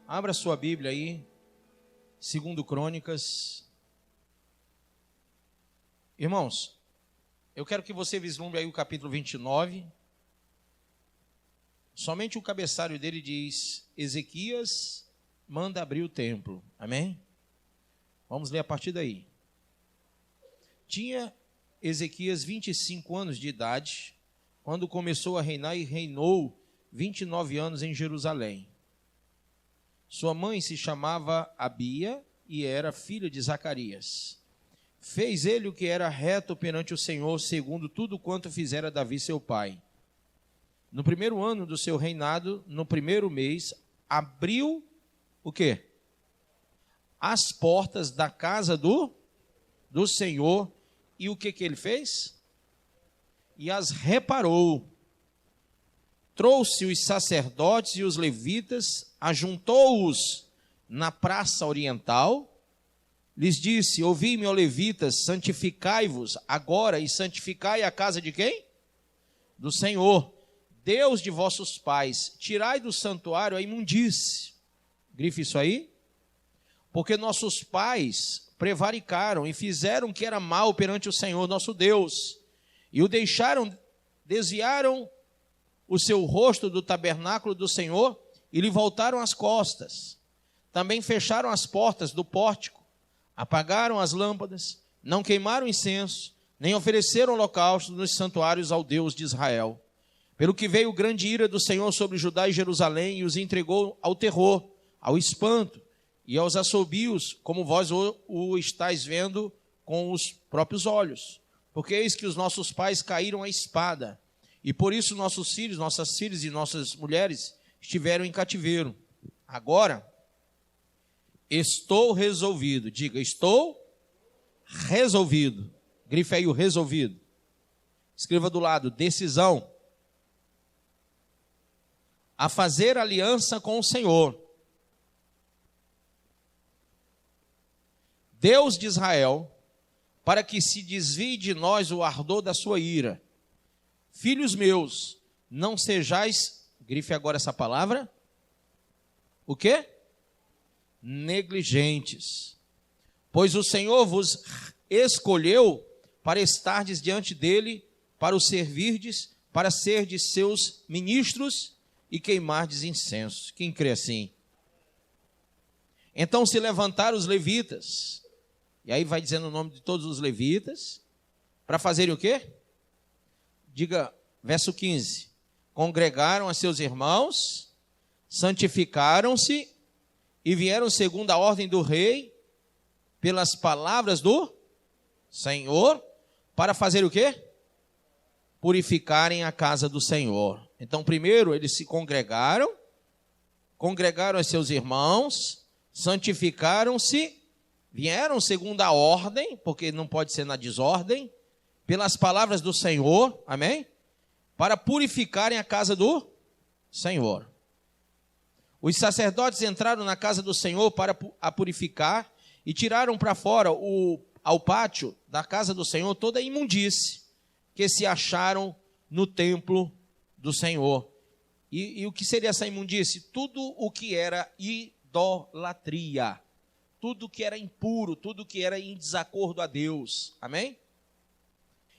Abra sua Bíblia aí, 2 Crônicas. Irmãos, eu quero que você vislumbre aí o capítulo 29. Somente o cabeçalho dele diz: Ezequias manda abrir o templo. Amém? Vamos ler a partir daí. Tinha Ezequias 25 anos de idade, quando começou a reinar, e reinou 29 anos em Jerusalém. Sua mãe se chamava Abia e era filha de Zacarias. Fez ele o que era reto perante o Senhor, segundo tudo quanto fizera Davi seu pai. No primeiro ano do seu reinado, no primeiro mês, abriu o quê? As portas da casa do Senhor. E o que ele fez? E as reparou. Trouxe os sacerdotes e os levitas, ajuntou-os na praça oriental, lhes disse: ouvi-me, ó levitas, santificai-vos agora e santificai a casa de quem? Do Senhor, Deus de vossos pais. Tirai do santuário a imundície. Grife isso aí. Porque nossos pais prevaricaram e fizeram o que era mal perante o Senhor nosso Deus, e o deixaram, desviaram o seu rosto do tabernáculo do Senhor e lhe voltaram as costas. Também fecharam as portas do pórtico, apagaram as lâmpadas, não queimaram incenso, nem ofereceram holocausto nos santuários ao Deus de Israel. Pelo que veio grande ira do Senhor sobre Judá e Jerusalém, e os entregou ao terror, ao espanto e aos assobios, como vós o estáis vendo com os próprios olhos. Porque eis que os nossos pais caíram à espada, e por isso nossos filhos, nossas filhas e nossas mulheres estiveram em cativeiro. Agora, estou resolvido. Diga, estou resolvido. Grife aí o resolvido. Escreva do lado, decisão. A fazer aliança com o Senhor, Deus de Israel, para que se desvie de nós o ardor da sua ira. Filhos meus, não sejais, grife agora essa palavra, o quê? Negligentes. Pois o Senhor vos escolheu para estardes diante dele, para o servirdes, para serdes seus ministros e queimardes incenso. Quem crê assim? Então se levantaram os levitas, e aí vai dizendo o nome de todos os levitas, para fazerem o quê? Diga, verso 15. Congregaram a seus irmãos, santificaram-se e vieram segundo a ordem do rei, pelas palavras do Senhor, para fazer o quê? Purificarem a casa do Senhor. Então, primeiro eles se congregaram a seus irmãos, santificaram-se, vieram segundo a ordem, porque não pode ser na desordem, pelas palavras do Senhor, amém? Para purificarem a casa do Senhor. Os sacerdotes entraram na casa do Senhor para a purificar e tiraram para fora ao pátio da casa do Senhor toda a imundície que se acharam no templo do Senhor. E o que seria essa imundície? Tudo o que era idolatria, tudo que era impuro, tudo que era em desacordo a Deus, amém?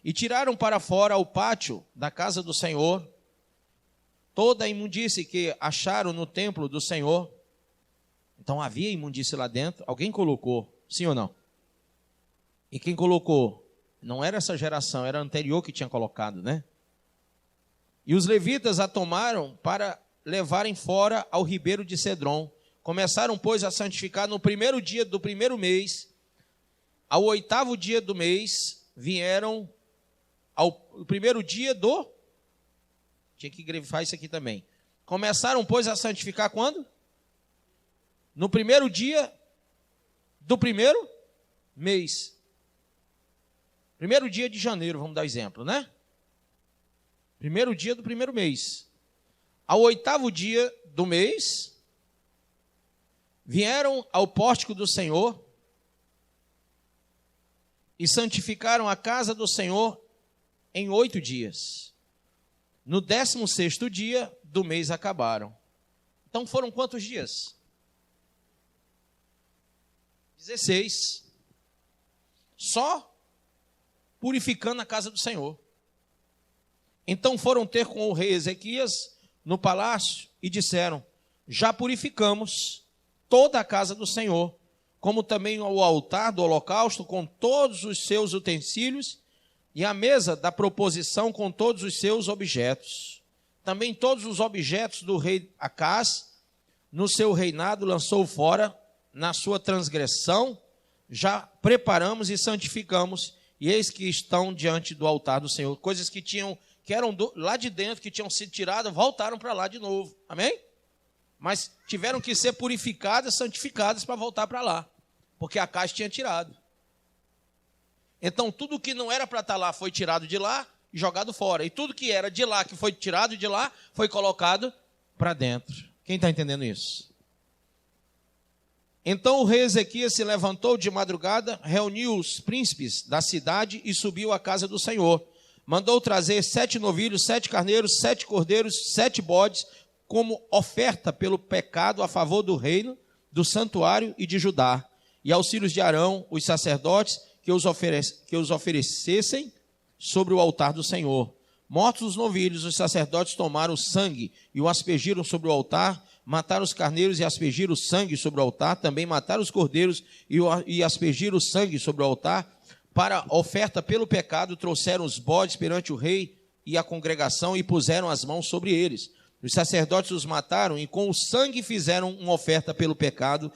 E tiraram para fora ao pátio da casa do Senhor toda a imundície que acharam no templo do Senhor. Então havia imundície lá dentro, alguém colocou, sim ou não? E quem colocou? Não era essa geração, era a anterior que tinha colocado, né? E os levitas a tomaram para levarem fora ao ribeiro de Cedron. Começaram, pois, a santificar no primeiro dia do primeiro mês. Ao 8º dia do mês, vieram ao primeiro dia do... Tinha que grifar isso aqui também. Começaram, pois, a santificar quando? No primeiro dia do primeiro mês. Primeiro dia de janeiro, vamos dar exemplo, né? Primeiro dia do primeiro mês. Ao 8º dia do mês, vieram ao pórtico do Senhor e santificaram a casa do Senhor em 8 dias. No 16º dia do mês acabaram. Então foram quantos dias? 16. Só purificando a casa do Senhor. Então foram ter com o rei Ezequias no palácio e disseram: já purificamos toda a casa do Senhor, como também o altar do holocausto com todos os seus utensílios e a mesa da proposição com todos os seus objetos. Também todos os objetos do rei Acás, no seu reinado, lançou fora na sua transgressão. Já preparamos e santificamos, e eis que estão diante do altar do Senhor. Coisas que eram lá de dentro, que tinham sido tiradas, voltaram para lá de novo. Amém? Mas tiveram que ser purificadas, santificadas para voltar para lá, porque Acás tinha tirado. Então, tudo que não era para estar lá foi tirado de lá e jogado fora. E tudo que era de lá, que foi tirado de lá, foi colocado para dentro. Quem está entendendo isso? Então o rei Ezequias se levantou de madrugada, reuniu os príncipes da cidade e subiu à casa do Senhor. Mandou trazer 7 novilhos, 7 carneiros, 7 cordeiros, 7 bodes, como oferta pelo pecado a favor do reino, do santuário e de Judá. E aos filhos de Arão, os sacerdotes, que os oferecessem sobre o altar do Senhor. Mortos os novilhos, os sacerdotes tomaram o sangue e o aspergiram sobre o altar, mataram os carneiros e aspergiram o sangue sobre o altar, também mataram os cordeiros e aspergiram o sangue sobre o altar. Para oferta pelo pecado, trouxeram os bodes perante o rei e a congregação e puseram as mãos sobre eles. Os sacerdotes os mataram e com o sangue fizeram uma oferta pelo pecado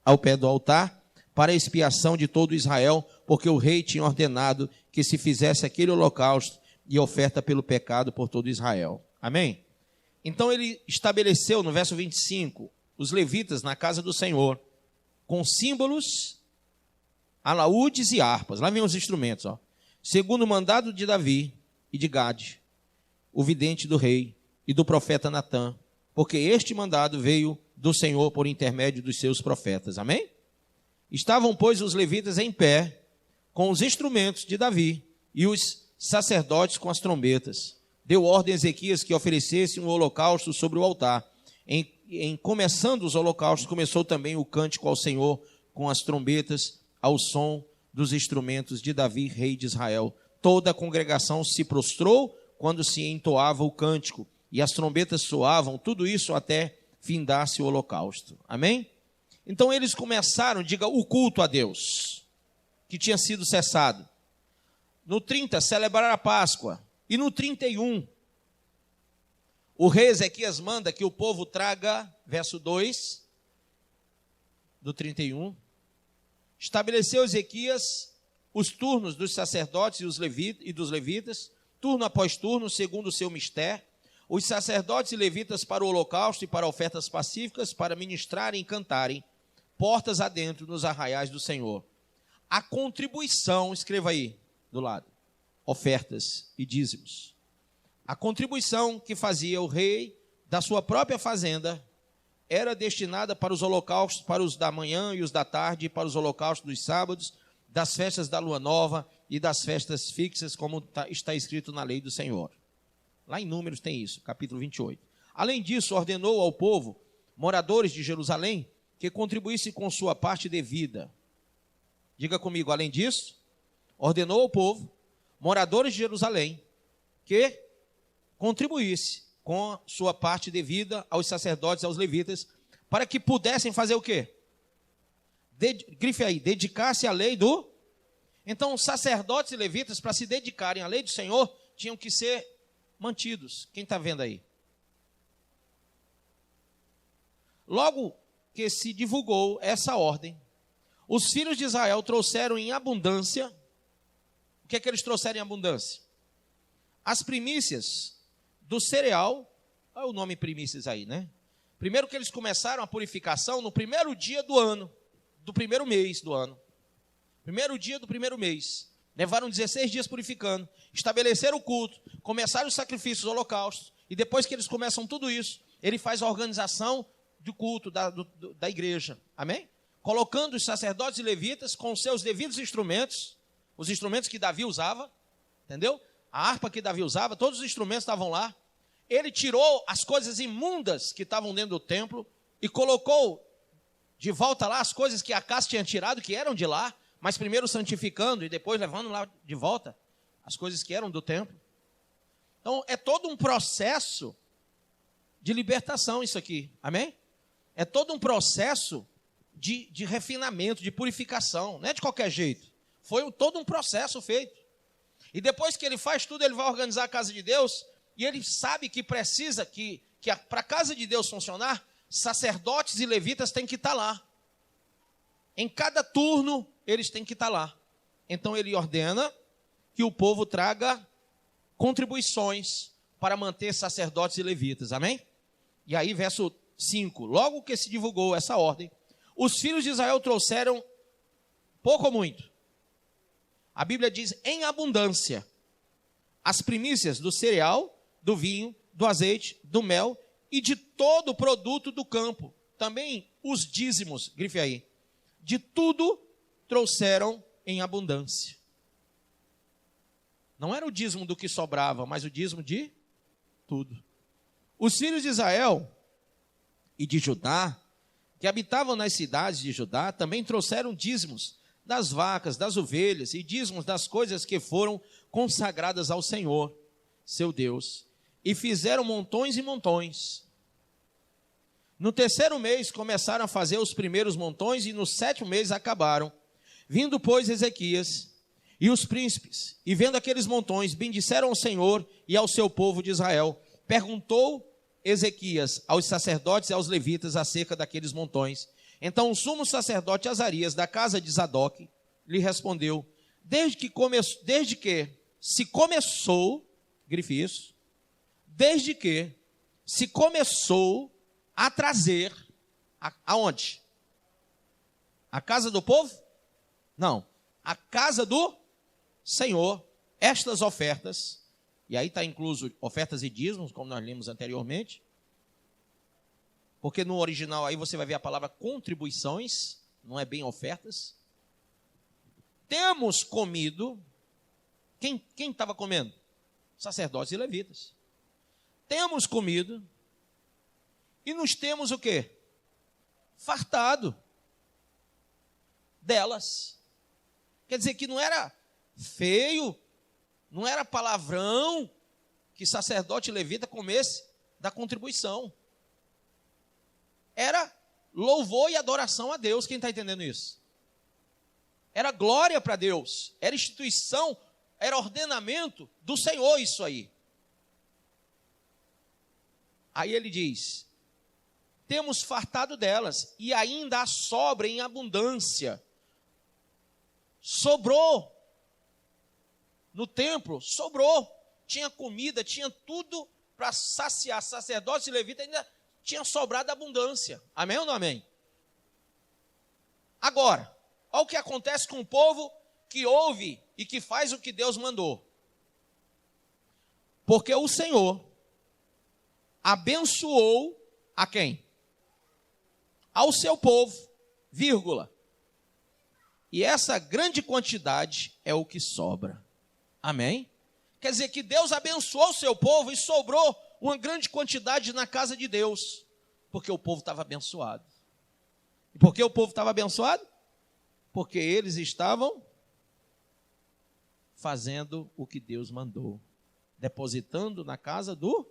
ao pé do altar, para a expiação de todo Israel, porque o rei tinha ordenado que se fizesse aquele holocausto e oferta pelo pecado por todo Israel. Amém? Então ele estabeleceu, no verso 25, os levitas na casa do Senhor, com símbolos, alaúdes e harpas. Lá vem os instrumentos, ó. Segundo o mandado de Davi e de Gade, o vidente do rei, e do profeta Natã, porque este mandado veio do Senhor por intermédio dos seus profetas. Amém? Estavam, pois, os levitas em pé, com os instrumentos de Davi, e os sacerdotes com as trombetas. Deu ordem a Ezequias que oferecesse um holocausto sobre o altar. Em começando os holocaustos, começou também o cântico ao Senhor com as trombetas, ao som dos instrumentos de Davi, rei de Israel. Toda a congregação se prostrou quando se entoava o cântico, e as trombetas soavam, tudo isso até findar-se o holocausto. Amém? Então eles começaram, diga, o culto a Deus, que tinha sido cessado. No 30, celebrar a Páscoa. E no 31, o rei Ezequias manda que o povo traga, verso 2, do 31, estabeleceu Ezequias os turnos dos sacerdotes e dos levitas, turno após turno, segundo o seu mistério, os sacerdotes e levitas para o holocausto e para ofertas pacíficas, para ministrarem e cantarem, portas adentro nos arraiais do Senhor. A contribuição, escreva aí do lado, ofertas e dízimos. A contribuição que fazia o rei da sua própria fazenda era destinada para os holocaustos, para os da manhã e os da tarde, para os holocaustos dos sábados, das festas da lua nova e das festas fixas, como está escrito na lei do Senhor. Lá em Números tem isso, capítulo 28. Além disso, ordenou ao povo, moradores de Jerusalém, que contribuísse com sua parte devida. Diga comigo, além disso, ordenou ao povo, moradores de Jerusalém, que contribuísse com sua parte devida aos sacerdotes e aos levitas, para que pudessem fazer o quê? Grife aí, dedicar-se à lei do... Então, sacerdotes e levitas, para se dedicarem à lei do Senhor, tinham que ser mantidos. Quem está vendo aí? Logo que se divulgou essa ordem, os filhos de Israel trouxeram em abundância. O que é que eles trouxeram em abundância? As primícias do cereal. Olha o nome primícias aí, né? Primeiro que eles começaram a purificação no primeiro dia do ano, do primeiro mês do ano. Primeiro dia do primeiro mês. Levaram 16 dias purificando, estabeleceram o culto, começaram os sacrifícios, os holocaustos, e depois que eles começam tudo isso, ele faz a organização do culto da igreja, amém? Colocando os sacerdotes e levitas com seus devidos instrumentos, os instrumentos que Davi usava, entendeu? A harpa que Davi usava, todos os instrumentos estavam lá. Ele tirou as coisas imundas que estavam dentro do templo e colocou de volta lá as coisas que Acaz tinha tirado, que eram de lá, mas primeiro santificando e depois levando lá de volta as coisas que eram do templo. Então, é todo um processo de libertação isso aqui, amém? É todo um processo de refinamento, de purificação, não é de qualquer jeito. Foi todo um processo feito. E depois que ele faz tudo, ele vai organizar a casa de Deus, e ele sabe que precisa, que para a casa de Deus funcionar, sacerdotes e levitas têm que estar lá. Em cada turno, eles têm que estar lá. Então ele ordena que o povo traga contribuições para manter sacerdotes e levitas, amém? E aí, verso 5, logo que se divulgou essa ordem, os filhos de Israel trouxeram pouco ou muito. A Bíblia diz em abundância as primícias do cereal, do vinho, do azeite, do mel e de todo o produto do campo. Também os dízimos, grife aí, de tudo trouxeram em abundância. Não era o dízimo do que sobrava, mas o dízimo de tudo. Os filhos de Israel e de Judá, que habitavam nas cidades de Judá, também trouxeram dízimos das vacas, das ovelhas e dízimos das coisas que foram consagradas ao Senhor, seu Deus, e fizeram montões e montões. No terceiro mês começaram a fazer os primeiros montões e no sétimo mês acabaram. Vindo, pois, Ezequias e os príncipes, e vendo aqueles montões, bendisseram ao Senhor e ao seu povo de Israel. Perguntou Ezequias aos sacerdotes e aos levitas acerca daqueles montões. Então o sumo sacerdote Azarias, da casa de Zadok, lhe respondeu: desde que se começou a trazer, aonde? A casa do povo? Não, a casa do Senhor, estas ofertas, e aí está incluso ofertas e dízimos, como nós lemos anteriormente, porque no original aí você vai ver a palavra contribuições, não é bem ofertas. Temos comido, quem estava comendo? Sacerdotes e levitas. Temos comido, e nos temos o quê? Fartado delas. Quer dizer que não era feio, não era palavrão que sacerdote e levita comesse da contribuição. Era louvor e adoração a Deus. Quem está entendendo isso? Era glória para Deus, era instituição, era ordenamento do Senhor isso aí. Aí ele diz: temos fartado delas, e ainda há sobra em abundância. Sobrou. No templo, sobrou. Tinha comida, tinha tudo para saciar sacerdotes e levitas, ainda tinha sobrado abundância. Amém ou não amém? Agora, olha o que acontece com o povo que ouve e que faz o que Deus mandou. Porque o Senhor abençoou a quem? Ao seu povo, vírgula. E essa grande quantidade é o que sobra. Amém? Quer dizer que Deus abençoou o seu povo e sobrou uma grande quantidade na casa de Deus, porque o povo estava abençoado. E por que o povo estava abençoado? Porque eles estavam fazendo o que Deus mandou, depositando na casa do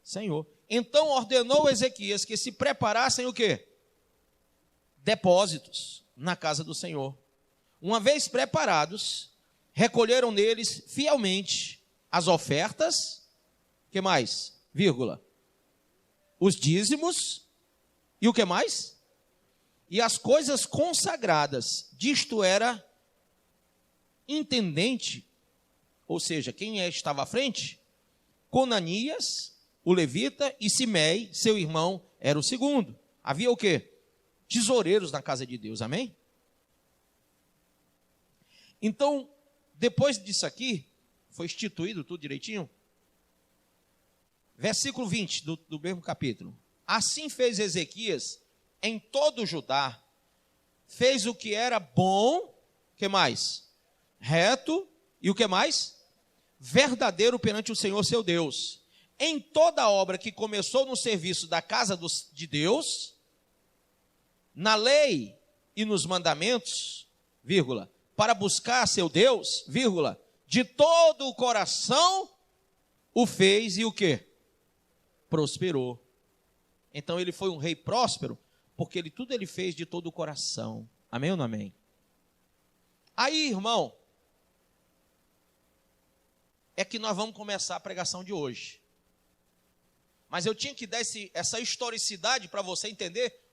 Senhor. Então ordenou Ezequias que se preparassem o quê? Depósitos na casa do Senhor. Uma vez preparados, recolheram neles fielmente as ofertas, que mais? Vírgula. Os dízimos, e o que mais? E as coisas consagradas. Disto era intendente, ou seja, quem estava à frente? Conanias, o levita, e Simei, seu irmão, era o segundo. Havia o quê? Tesoureiros na casa de Deus, amém? Então, depois disso aqui, foi instituído tudo direitinho. Versículo 20 do mesmo capítulo. Assim fez Ezequias em todo o Judá, fez o que era bom, que mais? Reto, e o que mais? Verdadeiro perante o Senhor seu Deus. Em toda a obra que começou no serviço da casa de Deus, na lei e nos mandamentos, vírgula, para buscar seu Deus, vírgula, de todo o coração o fez e o quê? Prosperou. Então ele foi um rei próspero, porque tudo ele fez de todo o coração. Amém ou não amém? Aí, irmão, é que nós vamos começar a pregação de hoje. Mas eu tinha que dar essa historicidade para você entender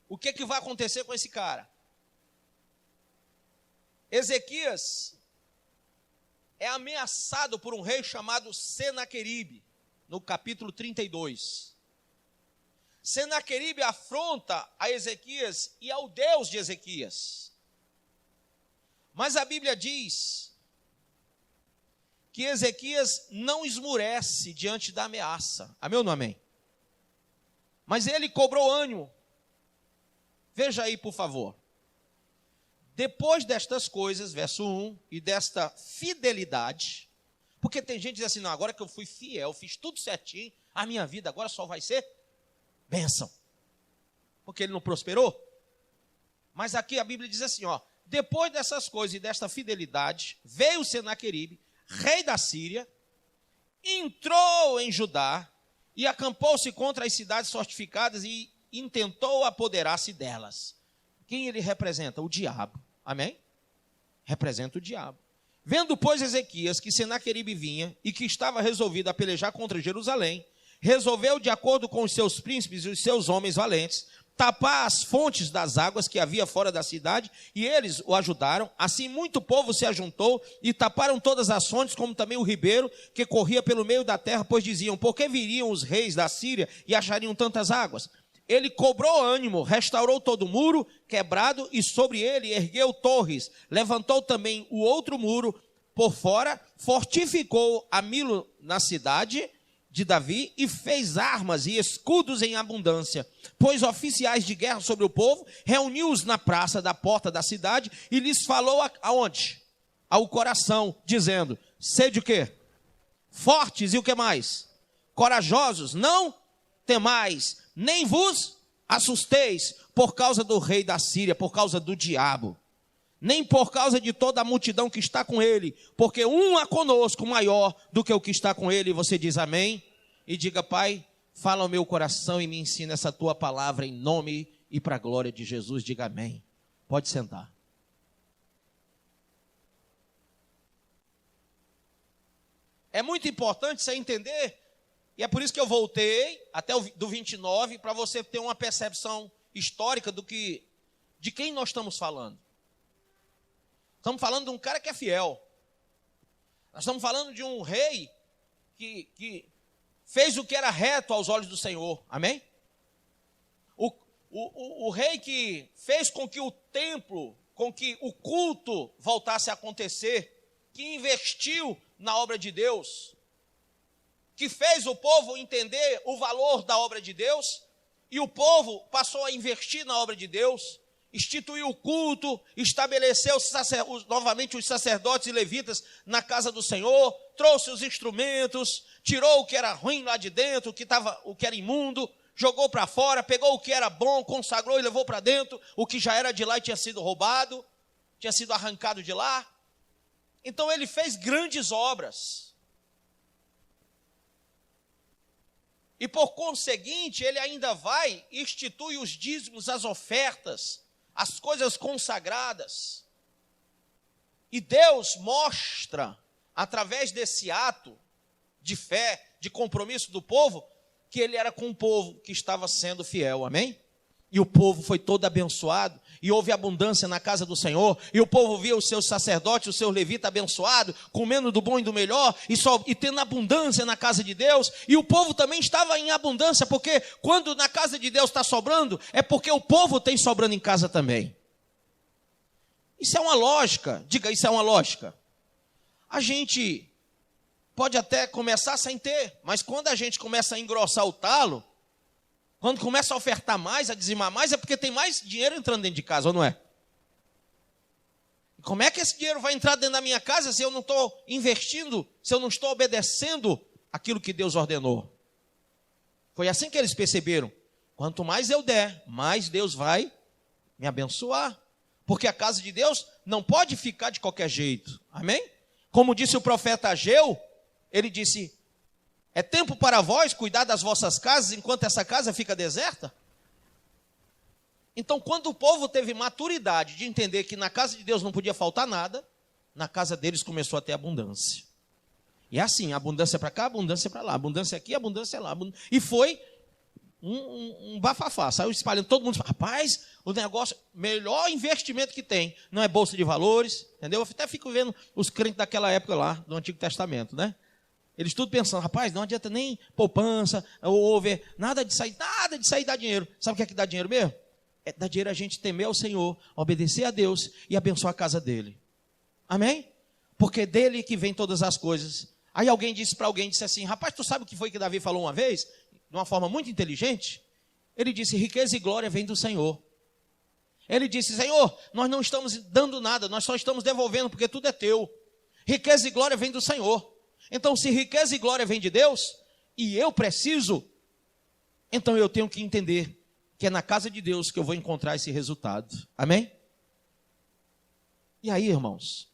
o que vai acontecer com esse cara. Ezequias é ameaçado por um rei chamado Senaqueribe, no capítulo 32. Senaqueribe afronta a Ezequias e ao Deus de Ezequias. Mas a Bíblia diz que Ezequias não esmurece diante da ameaça. Amém ou não amém? Mas ele cobrou ânimo. Veja aí, por favor. Depois destas coisas, verso 1, e desta fidelidade, porque tem gente que diz assim, não, agora que eu fui fiel, fiz tudo certinho, a minha vida agora só vai ser bênção. Porque ele não prosperou. Mas aqui a Bíblia diz assim, ó, depois dessas coisas e desta fidelidade, veio Senaqueribe, rei da Síria, entrou em Judá e acampou-se contra as cidades fortificadas e intentou apoderar-se delas. Quem ele representa? O diabo. Amém? Representa o diabo. Vendo, pois, Ezequias que Senaqueribe vinha e que estava resolvido a pelejar contra Jerusalém, resolveu, de acordo com os seus príncipes e os seus homens valentes, tapar as fontes das águas que havia fora da cidade, e eles o ajudaram. Assim muito povo se ajuntou e taparam todas as fontes, como também o ribeiro que corria pelo meio da terra, pois diziam, por que viriam os reis da Síria e achariam tantas águas? Ele cobrou ânimo, restaurou todo o muro quebrado e sobre ele ergueu torres. Levantou também o outro muro por fora, fortificou a Milo na cidade de Davi e fez armas e escudos em abundância. Pôs oficiais de guerra sobre o povo, reuniu-os na praça da porta da cidade e lhes falou aonde? Ao coração, dizendo, sede o quê? Fortes e o que mais? Corajosos, não temais, nem vos assusteis por causa do rei da Síria, por causa do diabo, nem por causa de toda a multidão que está com ele, porque um há conosco maior do que o que está com ele. E você diz amém? E diga, Pai, fala ao meu coração e me ensina essa tua palavra em nome e para a glória de Jesus. Diga amém. Pode sentar. É muito importante você entender, e é por isso que eu voltei até do 29, para você ter uma percepção histórica de quem nós estamos falando. Estamos falando de um cara que é fiel. Nós estamos falando de um rei que fez o que era reto aos olhos do Senhor. Amém? O rei que fez com que o templo, com que o culto voltasse a acontecer, que investiu na obra de Deus, que fez o povo entender o valor da obra de Deus, e o povo passou a investir na obra de Deus, instituiu o culto, estabeleceu novamente os sacerdotes e levitas na casa do Senhor, trouxe os instrumentos, tirou o que era ruim lá de dentro, o que era imundo, jogou para fora, pegou o que era bom, consagrou e levou para dentro, o que já era de lá e tinha sido roubado, tinha sido arrancado de lá. Então ele fez grandes obras. E por conseguinte, ele ainda vai e institui os dízimos, as ofertas, as coisas consagradas. E Deus mostra, através desse ato de fé, de compromisso do povo, que ele era com o povo que estava sendo fiel, amém? E o povo foi todo abençoado, e houve abundância na casa do Senhor, e o povo via os seus sacerdotes, os seus levitas abençoados, comendo do bom e do melhor, e tendo abundância na casa de Deus, e o povo também estava em abundância, porque quando na casa de Deus está sobrando, é porque o povo tem sobrando em casa também. Isso é uma lógica, diga, isso é uma lógica. A gente pode até começar sem ter, mas quando a gente começa a engrossar o talo, quando começa a ofertar mais, a dizimar mais, é porque tem mais dinheiro entrando dentro de casa, ou não é? Como é que esse dinheiro vai entrar dentro da minha casa se eu não estou investindo, se eu não estou obedecendo aquilo que Deus ordenou? Foi assim que eles perceberam Quanto mais eu der, mais Deus vai me abençoar. Porque a casa de Deus não pode ficar de qualquer jeito. Amém? Como disse o profeta Ageu, ele disse: é tempo para vós cuidar das vossas casas enquanto essa casa fica deserta? Então, quando o povo teve maturidade de entender que na casa de Deus não podia faltar nada, na casa deles começou a ter abundância. E é assim, abundância para cá, abundância para lá, abundância aqui, abundância lá. E foi um bafafá, saiu espalhando, todo mundo, rapaz, o negócio, melhor investimento que tem, não é bolsa de valores, entendeu? Eu até fico vendo os crentes daquela época lá, do Antigo Testamento, né? Eles tudo pensando, rapaz, não adianta nem poupança, over, nada de sair dar dinheiro. Sabe o que dá dinheiro mesmo? É dar dinheiro a gente temer ao Senhor, obedecer a Deus e abençoar a casa dele. Amém? Porque dele que vem todas as coisas. Aí alguém disse para alguém, disse assim, rapaz, tu sabe o que foi que Davi falou uma vez? De uma forma muito inteligente. Ele disse, riqueza e glória vem do Senhor. Ele disse, Senhor, nós não estamos dando nada, nós só estamos devolvendo, porque tudo é teu. Riqueza e glória vem do Senhor. Então, se riqueza e glória vem de Deus, e eu preciso, então eu tenho que entender que é na casa de Deus que eu vou encontrar esse resultado. Amém? E aí, irmãos,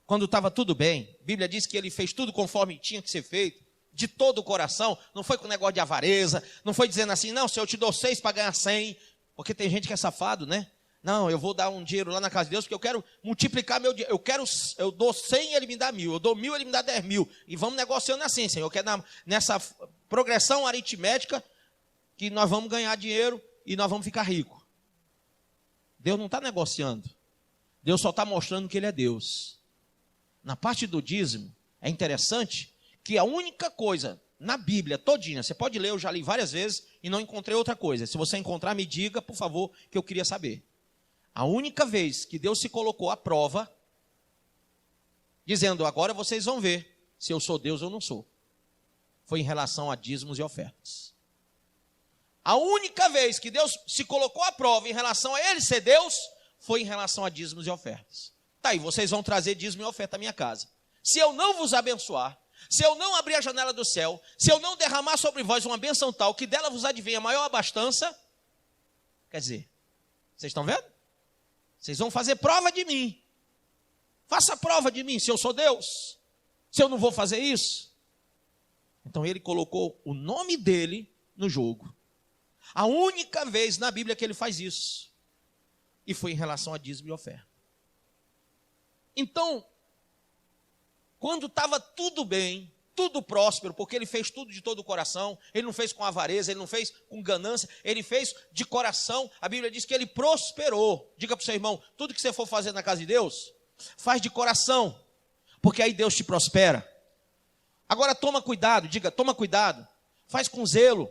quando estava tudo bem, a Bíblia diz que ele fez tudo conforme tinha que ser feito, de todo o coração, não foi com negócio de avareza, não foi dizendo assim, não, se eu te dou 6 para ganhar 100, porque tem gente que é safado, né? Não, eu vou dar um dinheiro lá na casa de Deus, porque eu quero multiplicar meu dinheiro, eu dou 100 e ele me dá 1000, eu dou 1000 e ele me dá 10.000, e vamos negociando assim, Senhor, eu quero nessa progressão aritmética, que nós vamos ganhar dinheiro e nós vamos ficar ricos. Deus não está negociando, Deus só está mostrando que Ele é Deus. Na parte do dízimo, é interessante que a única coisa na Bíblia todinha, você pode ler, eu já li várias vezes e não encontrei outra coisa. Se você encontrar, me diga, por favor, que eu queria saber. A única vez que Deus se colocou à prova, dizendo, agora vocês vão ver se eu sou Deus ou não sou, foi em relação a dízimos e ofertas. A única vez que Deus se colocou à prova em relação a Ele ser Deus, foi em relação a dízimos e ofertas. Tá aí, vocês vão trazer dízimo e oferta à minha casa. Se eu não vos abençoar, se eu não abrir a janela do céu, se eu não derramar sobre vós uma bênção tal, que dela vos advenha maior abastança, quer dizer, vocês estão vendo? Vocês vão fazer prova de mim. Faça prova de mim, se eu sou Deus. Se eu não vou fazer isso. Então ele colocou o nome dele no jogo. A única vez na Bíblia que ele faz isso. E foi em relação a dízimo e oferta. Então, quando estava tudo bem, tudo próspero, porque ele fez tudo de todo o coração, ele não fez com avareza, ele não fez com ganância, ele fez de coração. A Bíblia diz que ele prosperou. Diga para o seu irmão, tudo que você for fazer na casa de Deus, faz de coração, porque aí Deus te prospera. Agora toma cuidado, diga, toma cuidado, faz com zelo.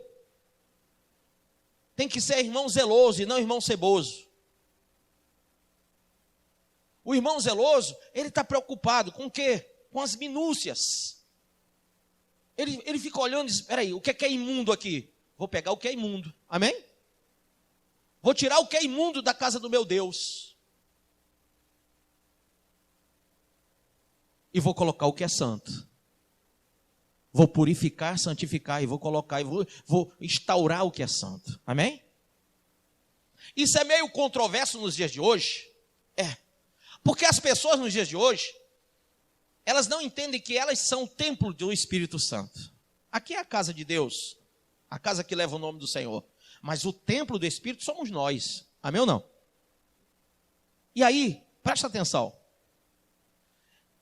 Tem que ser irmão zeloso e não irmão ceboso. O irmão zeloso, ele está preocupado com o quê? Com as minúcias. Ele fica olhando e diz, espera aí, o que é imundo aqui? Vou pegar o que é imundo, amém? Vou tirar o que é imundo da casa do meu Deus. E vou colocar o que é santo. Vou purificar, santificar e vou colocar, e vou instaurar o que é santo, amém? Isso é meio controverso nos dias de hoje, porque as pessoas nos dias de hoje, elas não entendem que elas são o templo do Espírito Santo. Aqui é a casa de Deus, a casa que leva o nome do Senhor. Mas o templo do Espírito somos nós. Amém ou não? E aí, presta atenção.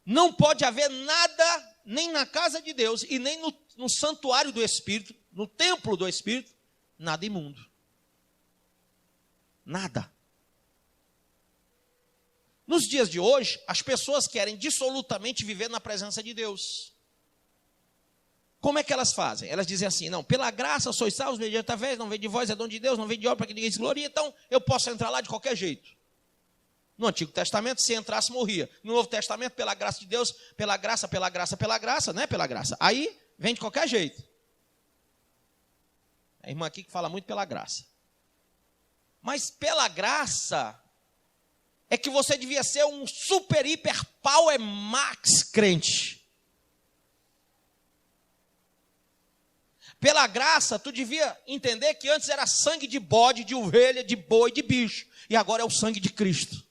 Não pode haver nada, nem na casa de Deus, e nem no santuário do Espírito, no templo do Espírito, nada imundo. Nada. Nos dias de hoje, as pessoas querem dissolutamente viver na presença de Deus. Como é que elas fazem? Elas dizem assim, não, pela graça sois salvos mediante a fé, não vem de vós, é dom de Deus, não vem de obra para que ninguém se glorie, então eu posso entrar lá de qualquer jeito. No Antigo Testamento, se entrasse, morria. No Novo Testamento, pela graça de Deus, pela graça, né? Pela graça. Aí, vem de qualquer jeito. A irmã aqui que fala muito pela graça. Mas pela graça é que você devia ser um super, hiper, power, max crente. Pela graça, tu devia entender que antes era sangue de bode, de ovelha, de boi, de bicho. E agora é o sangue de Cristo.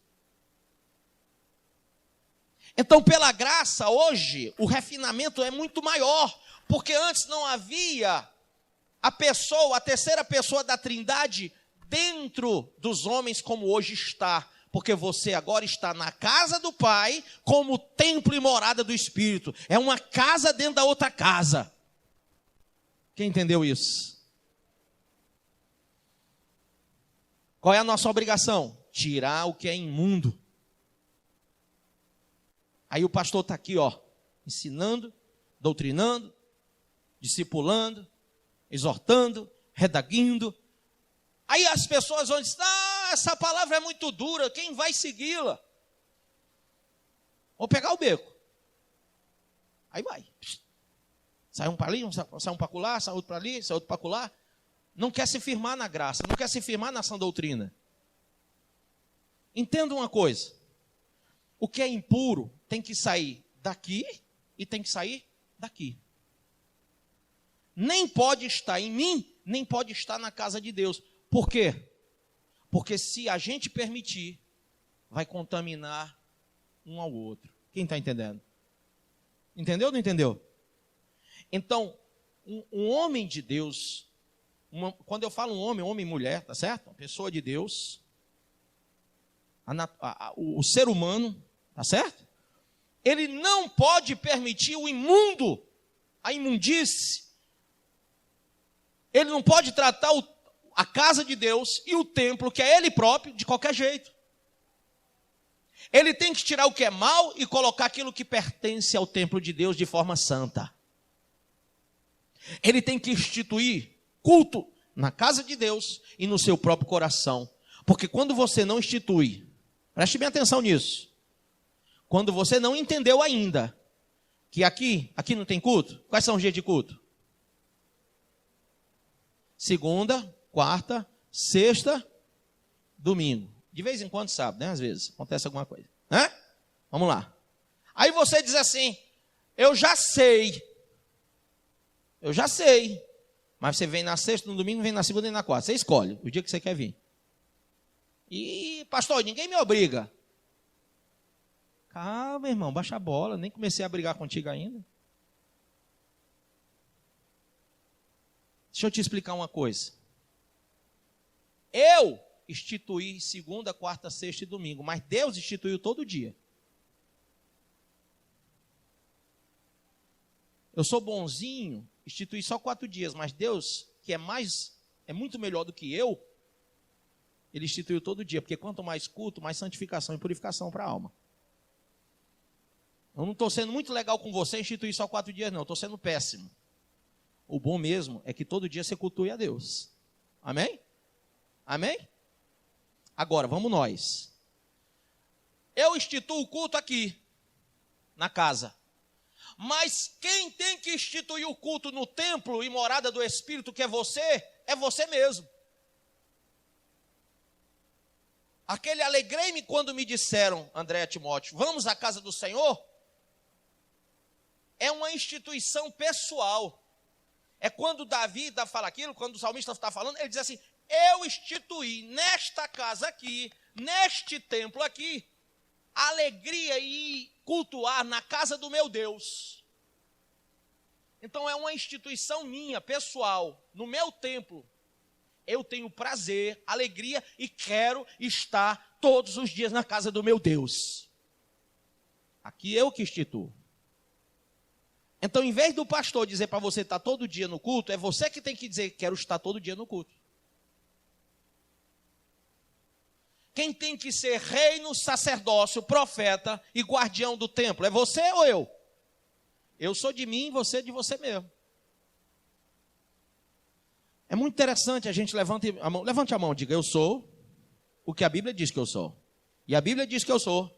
Então, pela graça, hoje, o refinamento é muito maior. Porque antes não havia a pessoa, a terceira pessoa da Trindade, dentro dos homens como hoje está. Porque você agora está na casa do Pai, como templo e morada do Espírito. É uma casa dentro da outra casa. Quem entendeu isso? Qual é a nossa obrigação? Tirar o que é imundo. Aí o pastor está aqui, ó, ensinando, doutrinando, discipulando, exortando, redaguindo. Aí as pessoas vão dizer, essa palavra é muito dura, quem vai segui-la? Vou pegar o beco. Aí vai. Sai um para ali, sai um para colar, sai outro para ali, sai outro para colar. Não quer se firmar na graça, não quer se firmar na sã doutrina. Entenda uma coisa. O que é impuro tem que sair daqui e tem que sair daqui. Nem pode estar em mim, nem pode estar na casa de Deus. Por quê? Porque se a gente permitir, vai contaminar um ao outro. Quem está entendendo? Entendeu ou não entendeu? Então, um homem de Deus, quando eu falo homem e mulher, tá certo? Uma pessoa de Deus, o ser humano, tá certo? Ele não pode permitir o imundo, a imundície. Ele não pode tratar a casa de Deus e o templo, que é ele próprio, de qualquer jeito. Ele tem que tirar o que é mal e colocar aquilo que pertence ao templo de Deus de forma santa. Ele tem que instituir culto na casa de Deus e no seu próprio coração. Porque quando você não institui, preste bem atenção nisso. Quando você não entendeu ainda que aqui não tem culto, quais são os dias de culto? Segunda, quarta, sexta, domingo. De vez em quando sábado, né? Às vezes acontece alguma coisa. Vamos lá. Aí você diz assim, eu já sei. Mas você vem na sexta, no domingo, vem na segunda e na quarta. Você escolhe o dia que você quer vir. E, pastor, ninguém me obriga. Calma, irmão, baixa a bola. Nem comecei a brigar contigo ainda. Deixa eu te explicar uma coisa. Eu instituí segunda, quarta, sexta e domingo, mas Deus instituiu todo dia. Eu sou bonzinho, instituí só 4 dias, mas Deus, que é muito melhor do que eu, Ele instituiu todo dia, porque quanto mais culto, mais santificação e purificação para a alma. Eu não estou sendo muito legal com você instituir só 4 dias, não, eu estou sendo péssimo. O bom mesmo é que todo dia você cultue a Deus. Amém? Amém? Agora, vamos nós. Eu instituo o culto aqui, na casa. Mas quem tem que instituir o culto no templo e morada do Espírito, que é você mesmo. Aquele alegrei-me quando me disseram, André Timóteo, vamos à casa do Senhor? É uma instituição pessoal. É quando Davi fala aquilo, quando o salmista está falando, ele diz assim, eu instituí nesta casa aqui, neste templo aqui, alegria e cultuar na casa do meu Deus. Então é uma instituição minha, pessoal, no meu templo. Eu tenho prazer, alegria e quero estar todos os dias na casa do meu Deus. Aqui eu que instituo. Então, em vez do pastor dizer para você estar todo dia no culto, é você que tem que dizer, quero estar todo dia no culto. Quem tem que ser reino, sacerdócio, profeta e guardião do templo? É você ou eu? Eu sou de mim, você é de você mesmo. É muito interessante a gente levante a mão, diga, eu sou o que a Bíblia diz que eu sou. E a Bíblia diz que eu sou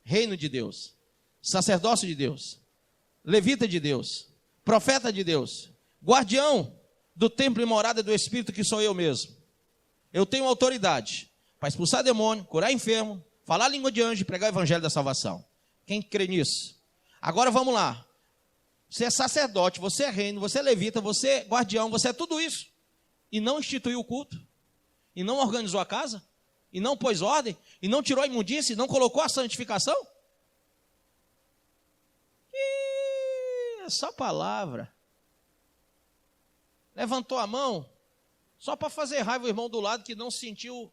reino de Deus, sacerdócio de Deus, levita de Deus, profeta de Deus, guardião do templo e morada do Espírito, que sou eu mesmo. Eu tenho autoridade para expulsar demônio, curar enfermo, falar a língua de anjo e pregar o evangelho da salvação. Quem crê nisso? Agora vamos lá. Você é sacerdote, você é reino, você é levita, você é guardião, você é tudo isso. E não instituiu o culto, e não organizou a casa, e não pôs ordem, e não tirou a imundície, e não colocou a santificação. É só palavra. Levantou a mão só para fazer raiva o irmão do lado que não sentiu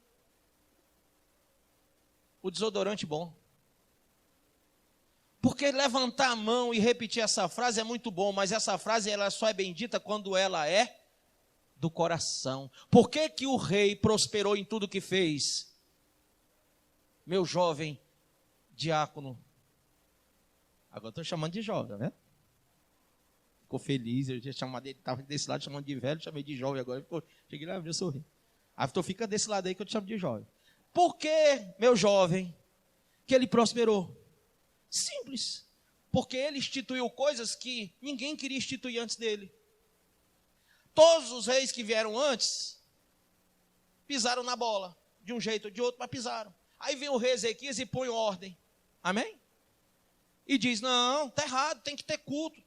o desodorante bom. Porque levantar a mão e repetir essa frase é muito bom, mas essa frase ela só é bendita quando ela é do coração. Por que que o rei prosperou em tudo que fez? Meu jovem diácono. Agora estou chamando de jovem, né? Ficou feliz, eu tinha chamado ele, estava desse lado chamando de velho, chamei de jovem agora. Cheguei lá, eu sorri. Aí então fica desse lado aí que eu te chamo de jovem. Por que, meu jovem, que ele prosperou? Simples. Porque ele instituiu coisas que ninguém queria instituir antes dele. Todos os reis que vieram antes pisaram na bola, de um jeito ou de outro, mas pisaram. Aí vem o rei Ezequias e põe ordem. Amém? E diz, não, está errado, tem que ter culto.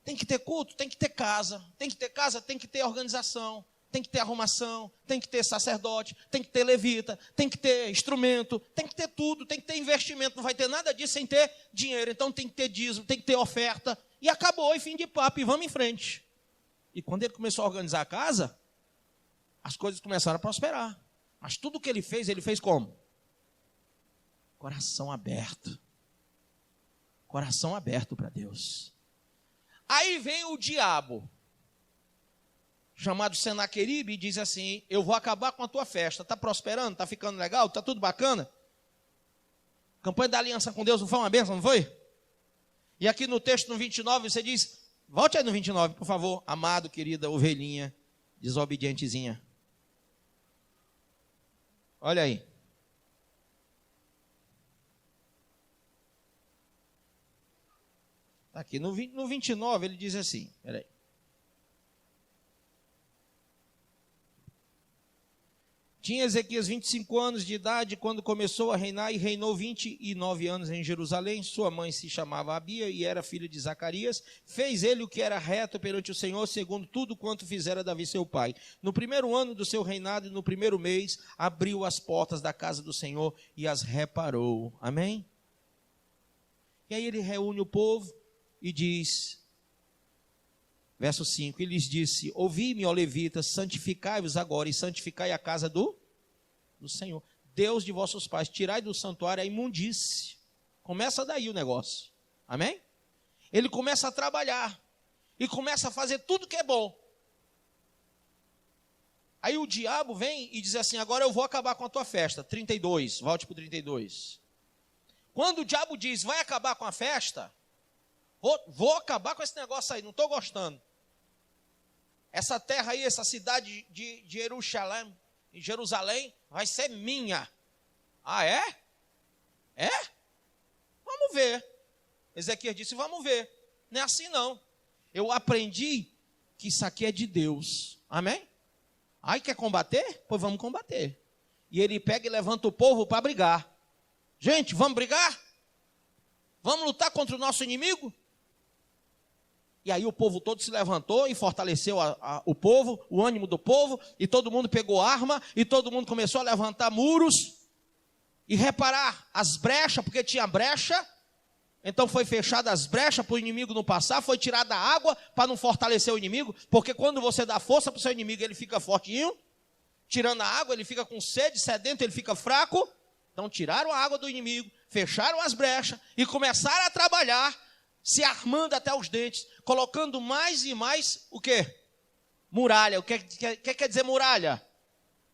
Tem que ter culto, tem que ter casa. Tem que ter casa, tem que ter organização. Tem que ter arrumação, tem que ter sacerdote, tem que ter levita, tem que ter instrumento, tem que ter tudo, tem que ter investimento. Não vai ter nada disso sem ter dinheiro. Então tem que ter dízimo, tem que ter oferta. E acabou, e fim de papo, e vamos em frente. E quando ele começou a organizar a casa, as coisas começaram a prosperar. Mas tudo que ele fez como? Coração aberto. Coração aberto para Deus. Aí vem o diabo, chamado Senaqueribe, e diz assim, eu vou acabar com a tua festa. Está prosperando? Está ficando legal? Está tudo bacana? A campanha da aliança com Deus não foi uma bênção, não foi? E aqui no texto, no 29, você diz, volte aí no 29, por favor, amado, querida ovelhinha, desobedientezinha. Olha aí. Está aqui, no 29 ele diz assim, peraí. Tinha Ezequias 25 anos de idade quando começou a reinar e reinou 29 anos em Jerusalém. Sua mãe se chamava Abia e era filha de Zacarias. Fez ele o que era reto perante o Senhor, segundo tudo quanto fizera Davi seu pai. No primeiro ano do seu reinado e no primeiro mês, abriu as portas da casa do Senhor e as reparou. Amém? E aí ele reúne o povo e diz... Verso 5, ele lhes disse, ouvi-me, ó levitas, santificai-vos agora e santificai a casa do Senhor. Deus de vossos pais, tirai do santuário a imundície. Começa daí o negócio. Amém? Ele começa a trabalhar e começa a fazer tudo que é bom. Aí o diabo vem e diz assim, agora eu vou acabar com a tua festa. 32, volte para o 32. Quando o diabo diz, vai acabar com a festa, vou acabar com esse negócio aí, não estou gostando. Essa terra aí, essa cidade de Jerusalém, vai ser minha. Ah, é? É? Vamos ver. Ezequias disse, vamos ver. Não é assim não. Eu aprendi que isso aqui é de Deus. Amém? Aí quer combater? Pois vamos combater. E ele pega e levanta o povo para brigar. Gente, vamos brigar? Vamos lutar contra o nosso inimigo? E aí o povo todo se levantou e fortaleceu o povo, o ânimo do povo, e todo mundo pegou arma, e todo mundo começou a levantar muros, e reparar as brechas, porque tinha brecha, então foi fechada as brechas para o inimigo não passar, foi tirada a água para não fortalecer o inimigo, porque quando você dá força para o seu inimigo, ele fica fortinho, tirando a água, ele fica com sede, sedento, ele fica fraco, então tiraram a água do inimigo, fecharam as brechas, e começaram a trabalhar, se armando até os dentes, colocando mais e mais, o quê? Muralha. O que quer dizer muralha?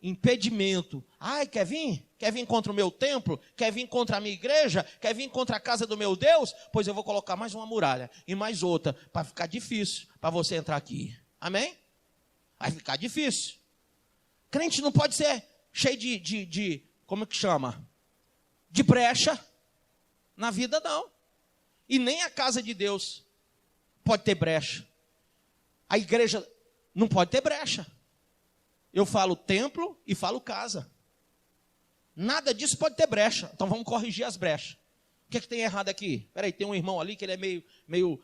Impedimento. Ai, quer vir? Quer vir contra o meu templo? Quer vir contra a minha igreja? Quer vir contra a casa do meu Deus? Pois eu vou colocar mais uma muralha e mais outra, para ficar difícil para você entrar aqui. Amém? Vai ficar difícil. Crente não pode ser cheio de como é que chama? De brecha na vida, não. E nem a casa de Deus pode ter brecha. A igreja não pode ter brecha. Eu falo templo e falo casa. Nada disso pode ter brecha. Então vamos corrigir as brechas. O que é que tem errado aqui? Peraí, tem um irmão ali que ele é meio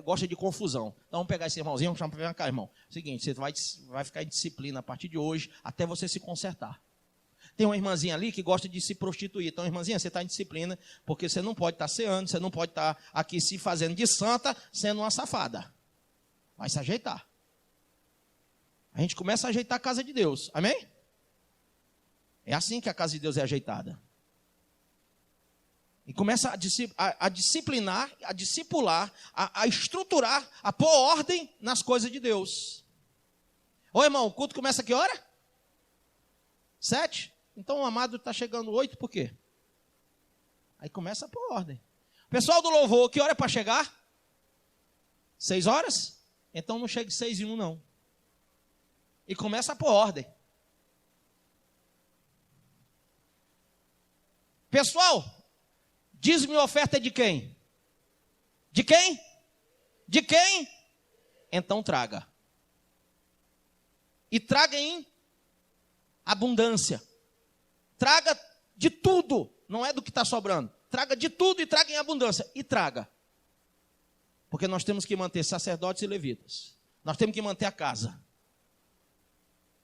gosta de confusão. Então vamos pegar esse irmãozinho, vamos chamar cá, irmão. Seguinte, você vai ficar em disciplina a partir de hoje, até você se consertar. Tem uma irmãzinha ali que gosta de se prostituir. Então, irmãzinha, você está em disciplina, porque você não pode estar ceando, você não pode estar aqui se fazendo de santa, sendo uma safada. Vai se ajeitar. A gente começa a ajeitar a casa de Deus. Amém? É assim que a casa de Deus é ajeitada. E começa a disciplinar, a discipular, a estruturar, a pôr ordem nas coisas de Deus. Ô irmão, o culto começa a que hora? 7? Então o amado está chegando 8, por quê? Aí começa a pôr ordem. Pessoal do louvor, que hora é para chegar? 6 horas? Então não chegue 6:01 não. E começa a pôr ordem. Pessoal, dízimo e oferta é de quem? De quem? De quem? Então traga. E traga em abundância. Traga de tudo. Não é do que está sobrando. Traga de tudo e traga em abundância. E traga. Porque nós temos que manter sacerdotes e levitas. Nós temos que manter a casa.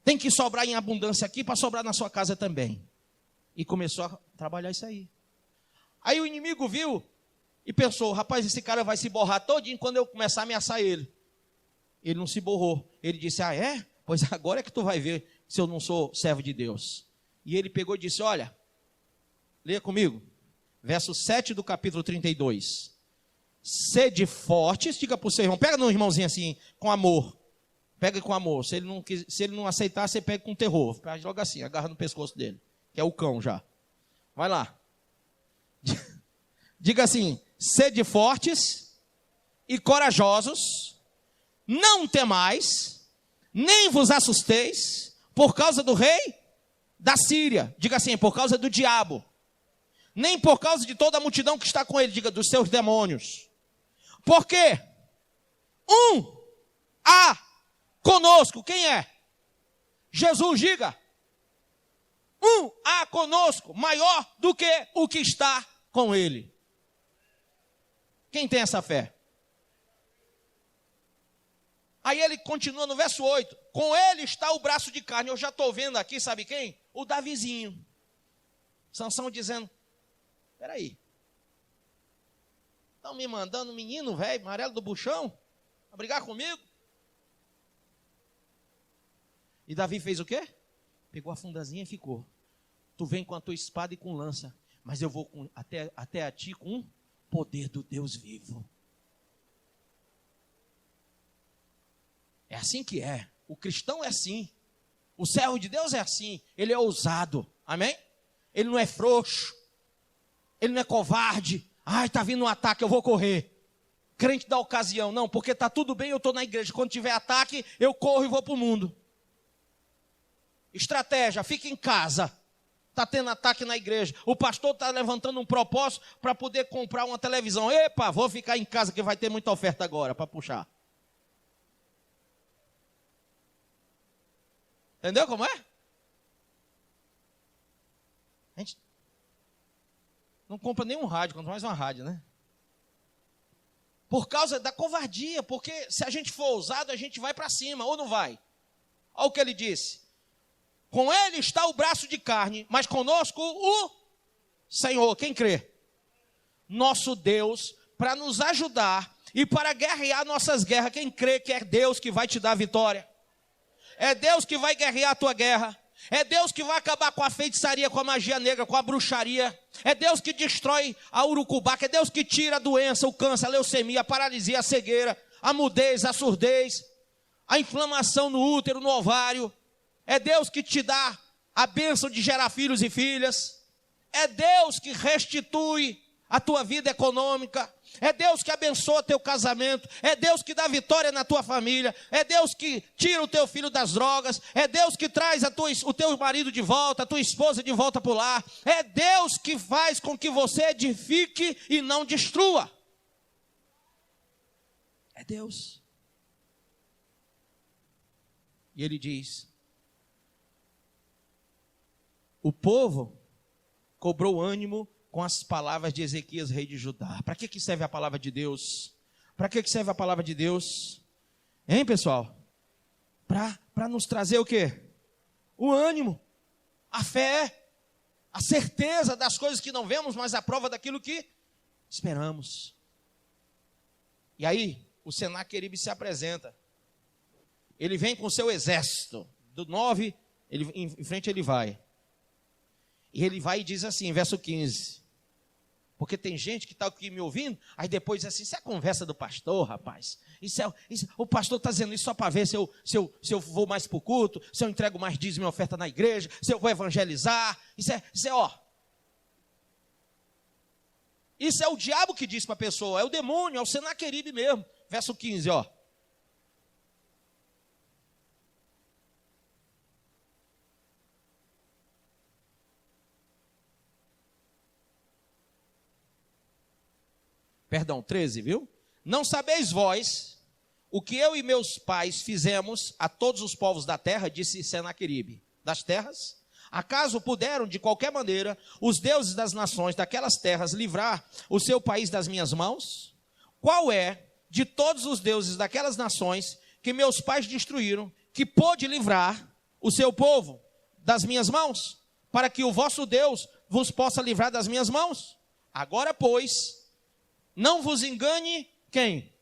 Tem que sobrar em abundância aqui para sobrar na sua casa também. E começou a trabalhar isso aí. Aí o inimigo viu e pensou, rapaz, esse cara vai se borrar todinho quando eu começar a ameaçar ele. Ele não se borrou. Ele disse, ah é? Pois agora é que tu vai ver se eu não sou servo de Deus. E ele pegou e disse, olha, leia comigo, verso 7 do capítulo 32. Sede fortes, diga para o seu irmão, pega no irmãozinho assim, com amor. Pega com amor. Se ele não aceitar, você pega com terror. Joga assim, agarra no pescoço dele, que é o cão já. Vai lá. Diga assim, sede fortes e corajosos, não temais, nem vos assusteis, por causa do rei da Síria. Diga assim, por causa do diabo. Nem por causa de toda a multidão que está com ele, diga, dos seus demônios. Porque há conosco, quem é? Jesus, diga. Há conosco, maior do que o que está com ele. Quem tem essa fé? Aí ele continua no verso 8. Com ele está o braço de carne. Eu já estou vendo aqui, sabe quem? O Davizinho. Sansão dizendo, peraí. Estão me mandando um menino velho, amarelo do buchão, a brigar comigo? E Davi fez o quê? Pegou a fundazinha e ficou. Tu vem com a tua espada e com lança, mas eu vou até a ti com o poder do Deus vivo. É assim que é. O cristão é assim. O servo de Deus é assim. Ele é ousado. Amém? Ele não é frouxo. Ele não é covarde. Ai, está vindo um ataque, eu vou correr. Crente da ocasião. Não, porque está tudo bem, eu estou na igreja. Quando tiver ataque, eu corro e vou para o mundo. Estratégia, fica em casa. Está tendo ataque na igreja. O pastor está levantando um propósito para poder comprar uma televisão. Epa, vou ficar em casa que vai ter muita oferta agora para puxar. Entendeu como é? A gente não compra nenhum rádio, quanto mais uma rádio, né? Por causa da covardia, porque se a gente for ousado, a gente vai para cima, ou não vai? Olha o que ele disse. Com ele está o braço de carne, mas conosco o Senhor. Quem crê? Nosso Deus, para nos ajudar e para guerrear nossas guerras. Quem crê que é Deus que vai te dar a vitória? É Deus que vai guerrear a tua guerra. É Deus que vai acabar com a feitiçaria, com a magia negra, com a bruxaria. É Deus que destrói a urucubaca. É Deus que tira a doença, o câncer, a leucemia, a paralisia, a cegueira, a mudez, a surdez, a inflamação no útero, no ovário. É Deus que te dá a bênção de gerar filhos e filhas. É Deus que restitui a tua vida econômica. É Deus que abençoa teu casamento. É Deus que dá vitória na tua família. É Deus que tira o teu filho das drogas. É Deus que traz o teu marido de volta, a tua esposa de volta para o lar. É Deus que faz com que você edifique e não destrua. É Deus. E ele diz: o povo cobrou ânimo com as palavras de Ezequias, rei de Judá. Para que serve a palavra de Deus? Para que serve a palavra de Deus? Hein, pessoal? Para nos trazer o quê? O ânimo, a fé, a certeza das coisas que não vemos, mas a prova daquilo que esperamos. E aí, o Senaqueribe se apresenta. Ele vem com o seu exército. Do 9, em frente ele vai. E ele vai e diz assim, verso 15. Porque tem gente que está aqui me ouvindo, aí depois diz assim, isso é a conversa do pastor, rapaz. O pastor está dizendo isso só para ver se eu vou mais para o culto, se eu entrego mais dízimo e oferta na igreja, se eu vou evangelizar. Isso é o diabo que diz para a pessoa, é o demônio, é o Senaqueribe mesmo. Verso 15, ó. Perdão, 13, viu? Não sabeis vós o que eu e meus pais fizemos a todos os povos da terra, disse Senaqueribe, das terras? Acaso puderam, de qualquer maneira, os deuses das nações daquelas terras livrar o seu país das minhas mãos? Qual é, de todos os deuses daquelas nações que meus pais destruíram, que pôde livrar o seu povo das minhas mãos, para que o vosso Deus vos possa livrar das minhas mãos? Agora, pois, não vos engane quem?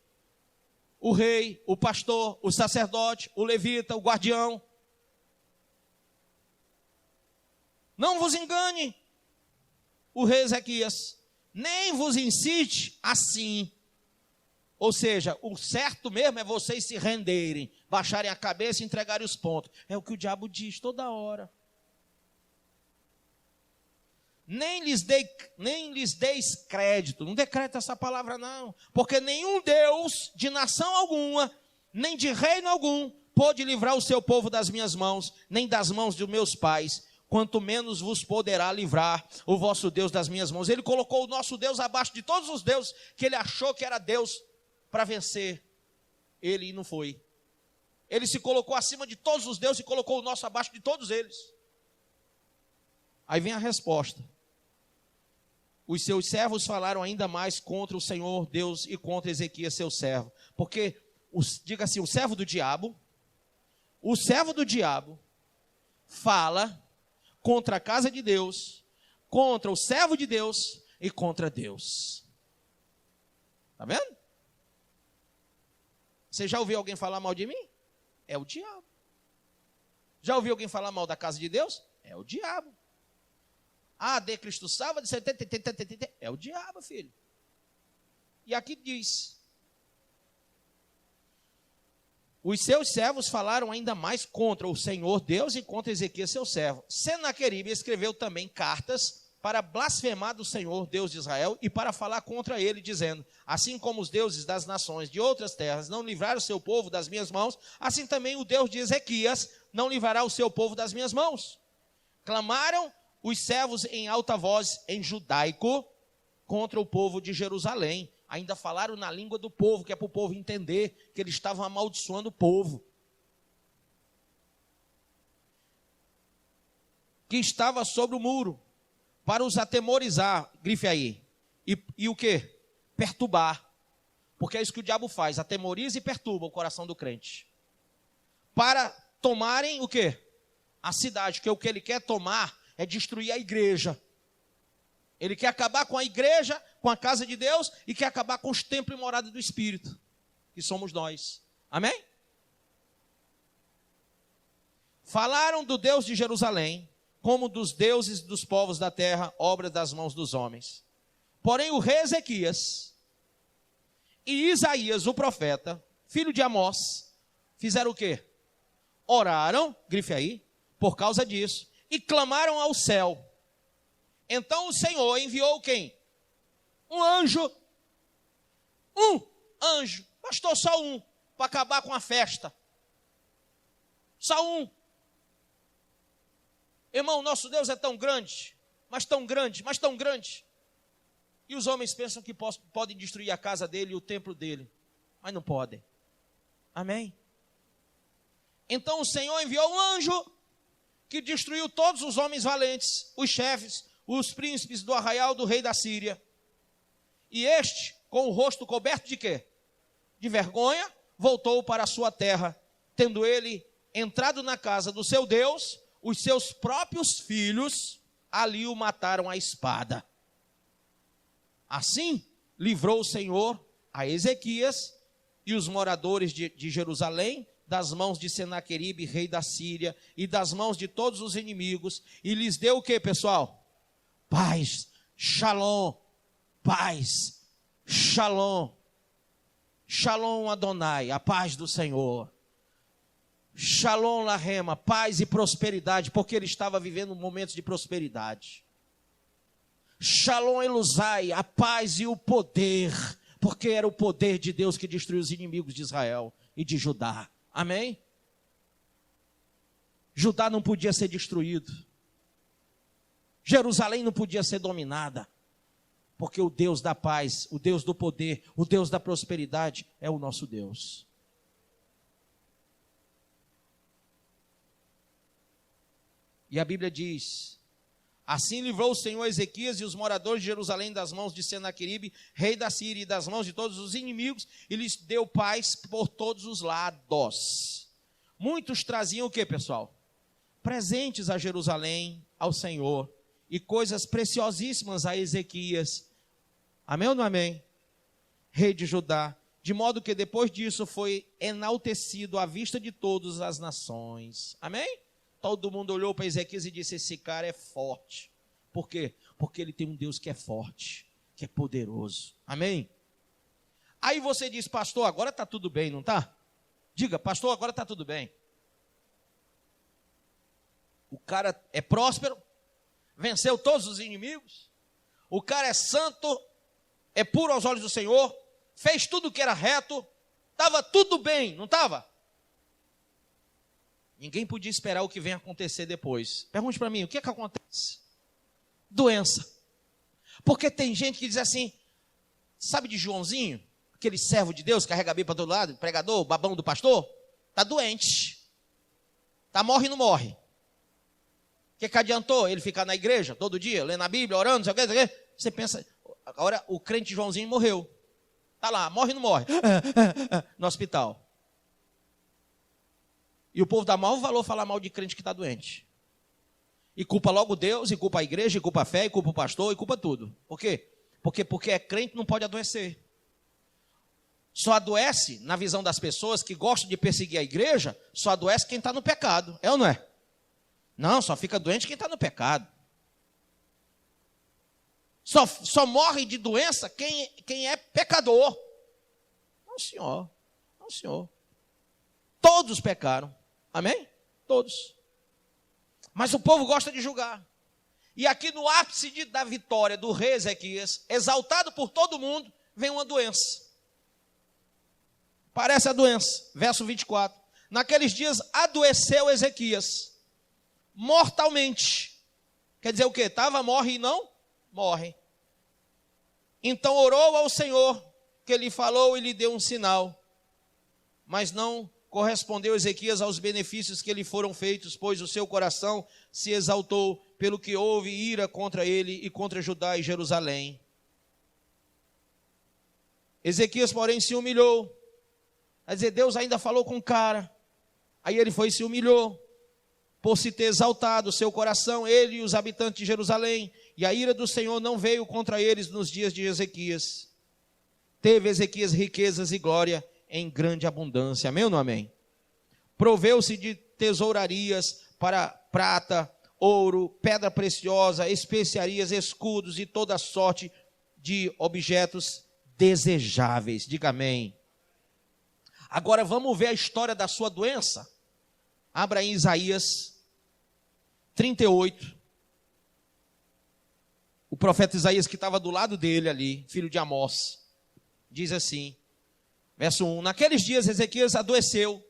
O rei, o pastor, o sacerdote, o levita, o guardião. Não vos engane o rei Ezequias, nem vos incite assim. Ou seja, o certo mesmo é vocês se renderem, baixarem a cabeça e entregarem os pontos. É o que o diabo diz toda hora. Nem lhes deis crédito, não dê crédito a essa palavra não, porque nenhum Deus de nação alguma, nem de reino algum, pôde livrar o seu povo das minhas mãos, nem das mãos dos meus pais, quanto menos vos poderá livrar o vosso Deus das minhas mãos. Ele colocou o nosso Deus abaixo de todos os deuses, que ele achou que era Deus para vencer ele, e não foi. Ele se colocou acima de todos os deuses e colocou o nosso abaixo de todos eles. Aí vem a resposta. Os seus servos falaram ainda mais contra o Senhor Deus e contra Ezequias, seu servo. Porque, diga assim, o servo do diabo fala contra a casa de Deus, contra o servo de Deus e contra Deus. Está vendo? Você já ouviu alguém falar mal de mim? É o diabo. Já ouviu alguém falar mal da casa de Deus? É o diabo. Ah, de Cristo salva, é o diabo, filho. E aqui diz: os seus servos falaram ainda mais contra o Senhor Deus e contra Ezequias, seu servo. Senaqueribe escreveu também cartas para blasfemar do Senhor Deus de Israel e para falar contra ele, dizendo: assim como os deuses das nações de outras terras não livraram o seu povo das minhas mãos, assim também o Deus de Ezequias não livrará o seu povo das minhas mãos. Clamaram os servos em alta voz, em judaico, contra o povo de Jerusalém. Ainda falaram na língua do povo, que é para o povo entender que eles estavam amaldiçoando o povo. Que estava sobre o muro, para os atemorizar, grife aí. E o que? Perturbar. Porque é isso que o diabo faz, atemoriza e perturba o coração do crente. Para tomarem o que? A cidade, que o que ele quer tomar é destruir a igreja. Ele quer acabar com a igreja, com a casa de Deus, e quer acabar com os templos e morada do Espírito, que somos nós. Amém? Falaram do Deus de Jerusalém, como dos deuses dos povos da terra, obra das mãos dos homens. Porém o rei Ezequias e Isaías, o profeta, filho de Amós, fizeram o quê? Oraram, grife aí, por causa disso, e clamaram ao céu. Então o Senhor enviou quem? Um anjo. Bastou só um, para acabar com a festa. Só um. Irmão, nosso Deus é tão grande, mas tão grande, mas tão grande. E os homens pensam que podem destruir a casa dele e o templo dele, mas não podem. Amém? Então o Senhor enviou um anjo, que destruiu todos os homens valentes, os chefes, os príncipes do arraial do rei da Síria. E este, com o rosto coberto de quê? De vergonha, voltou para a sua terra, tendo ele entrado na casa do seu Deus, os seus próprios filhos ali o mataram à espada. Assim, livrou o Senhor a Ezequias e os moradores de Jerusalém das mãos de Senaqueribe, rei da Síria, e das mãos de todos os inimigos, e lhes deu o que, pessoal? Paz, shalom, paz, shalom, shalom Adonai, a paz do Senhor. Shalom Lahema, paz e prosperidade, porque ele estava vivendo momentos de prosperidade. Shalom Eluzai, a paz e o poder, porque era o poder de Deus que destruiu os inimigos de Israel e de Judá. Amém? Judá não podia ser destruído. Jerusalém não podia ser dominada. Porque o Deus da paz, o Deus do poder, o Deus da prosperidade é o nosso Deus. E a Bíblia diz: assim livrou o Senhor Ezequias e os moradores de Jerusalém das mãos de Senaqueribe, rei da Síria, e das mãos de todos os inimigos, e lhes deu paz por todos os lados. Muitos traziam o que, pessoal? Presentes a Jerusalém, ao Senhor, e coisas preciosíssimas a Ezequias. Amém ou não amém? Rei de Judá. De modo que depois disso foi enaltecido à vista de todas as nações. Amém? Todo mundo olhou para Ezequias e disse: esse cara é forte. Por quê? Porque ele tem um Deus que é forte, que é poderoso. Amém? Aí você diz: pastor, agora está tudo bem, não está? Diga: pastor, agora está tudo bem. O cara é próspero, venceu todos os inimigos, o cara é santo, é puro aos olhos do Senhor, fez tudo o que era reto, estava tudo bem, não estava? Ninguém podia esperar o que vem acontecer depois. Pergunte para mim, o que é que acontece? Doença. Porque tem gente que diz assim, sabe de Joãozinho? Aquele servo de Deus, carrega a Bíblia para todo lado, pregador, babão do pastor? Está doente. Está morre e não morre. O que adiantou ele ficar na igreja todo dia, lendo a Bíblia, orando, não sei o que. Você pensa, agora o crente Joãozinho morreu. Está lá, morre e não morre. No hospital. E o povo dá mau valor falar mal de crente que está doente. E culpa logo Deus, e culpa a igreja, e culpa a fé, e culpa o pastor, e culpa tudo. Por quê? Porque é crente não pode adoecer. Só adoece, na visão das pessoas que gostam de perseguir a igreja, só adoece quem está no pecado. É ou não é? Não, só fica doente quem está no pecado. Só morre de doença quem é pecador. Não, senhor. Não, senhor. Todos pecaram. Amém? Todos. Mas o povo gosta de julgar. E aqui no ápice da vitória do rei Ezequias, exaltado por todo mundo, vem uma doença. Parece a doença. Verso 24. Naqueles dias adoeceu Ezequias mortalmente. Quer dizer o quê? Estava, morre e não morre. Então orou ao Senhor, que lhe falou e lhe deu um sinal. Mas não correspondeu Ezequias aos benefícios que lhe foram feitos, pois o seu coração se exaltou, pelo que houve ira contra ele e contra Judá e Jerusalém. Ezequias, porém, se humilhou. Quer dizer, Deus ainda falou com o cara. Aí ele foi e se humilhou, por se ter exaltado o seu coração, ele e os habitantes de Jerusalém. E a ira do Senhor não veio contra eles nos dias de Ezequias. Teve Ezequias riquezas e glória em grande abundância. Amém ou não amém? Proveu-se de tesourarias para prata, ouro, pedra preciosa, especiarias, escudos e toda sorte de objetos desejáveis. Diga amém. Agora vamos ver a história da sua doença. Abra em Isaías 38. O profeta Isaías, que estava do lado dele ali, filho de Amós, diz assim, verso 1: naqueles dias Ezequias adoeceu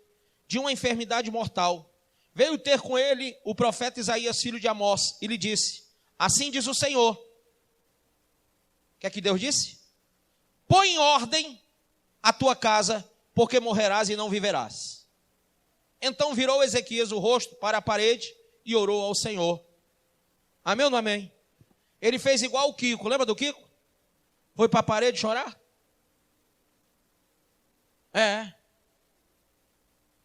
de uma enfermidade mortal. Veio ter com ele o profeta Isaías, filho de Amós, e lhe disse: assim diz o Senhor. O que é que Deus disse? Põe em ordem a tua casa, porque morrerás e não viverás. Então virou Ezequias o rosto para a parede e orou ao Senhor. Amém ou não amém? Ele fez igual o Kiko, lembra do Kiko? Foi para a parede chorar?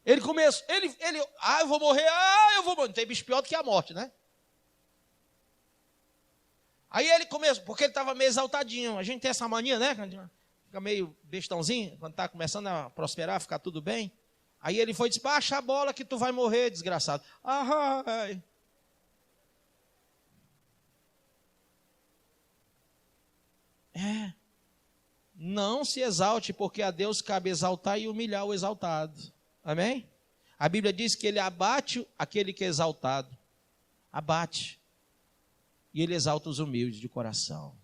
Ele começou, eu vou morrer, eu vou morrer. Não tem bicho pior do que a morte, né? Aí ele começou, porque ele estava meio exaltadinho. A gente tem essa mania, né? Fica meio bestãozinho, quando está começando a prosperar, ficar tudo bem. Aí ele foi e disse, baixa a bola que tu vai morrer, desgraçado. Ai. Não se exalte, porque a Deus cabe exaltar e humilhar o exaltado. Amém? A Bíblia diz que ele abate aquele que é exaltado. Abate. E ele exalta os humildes de coração.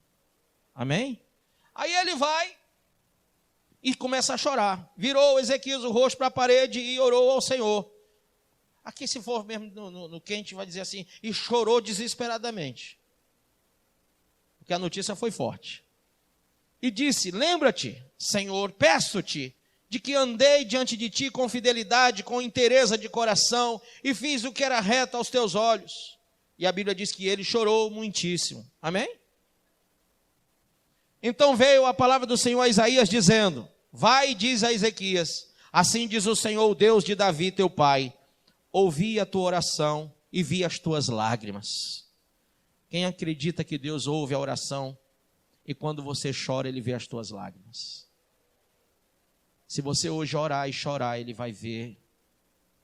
Amém? Aí ele vai e começa a chorar. Virou Ezequias o rosto para a parede e orou ao Senhor. Aqui, se for mesmo no quente, vai dizer assim, e chorou desesperadamente. Porque a notícia foi forte. E disse, lembra-te, Senhor, peço-te, de que andei diante de ti com fidelidade, com inteireza de coração, e fiz o que era reto aos teus olhos. E a Bíblia diz que ele chorou muitíssimo. Amém? Então veio a palavra do Senhor a Isaías dizendo, vai e diz a Ezequias, assim diz o Senhor, o Deus de Davi, teu pai, ouvi a tua oração e vi as tuas lágrimas. Quem acredita que Deus ouve a oração e quando você chora, ele vê as tuas lágrimas? Se você hoje orar e chorar, ele vai ver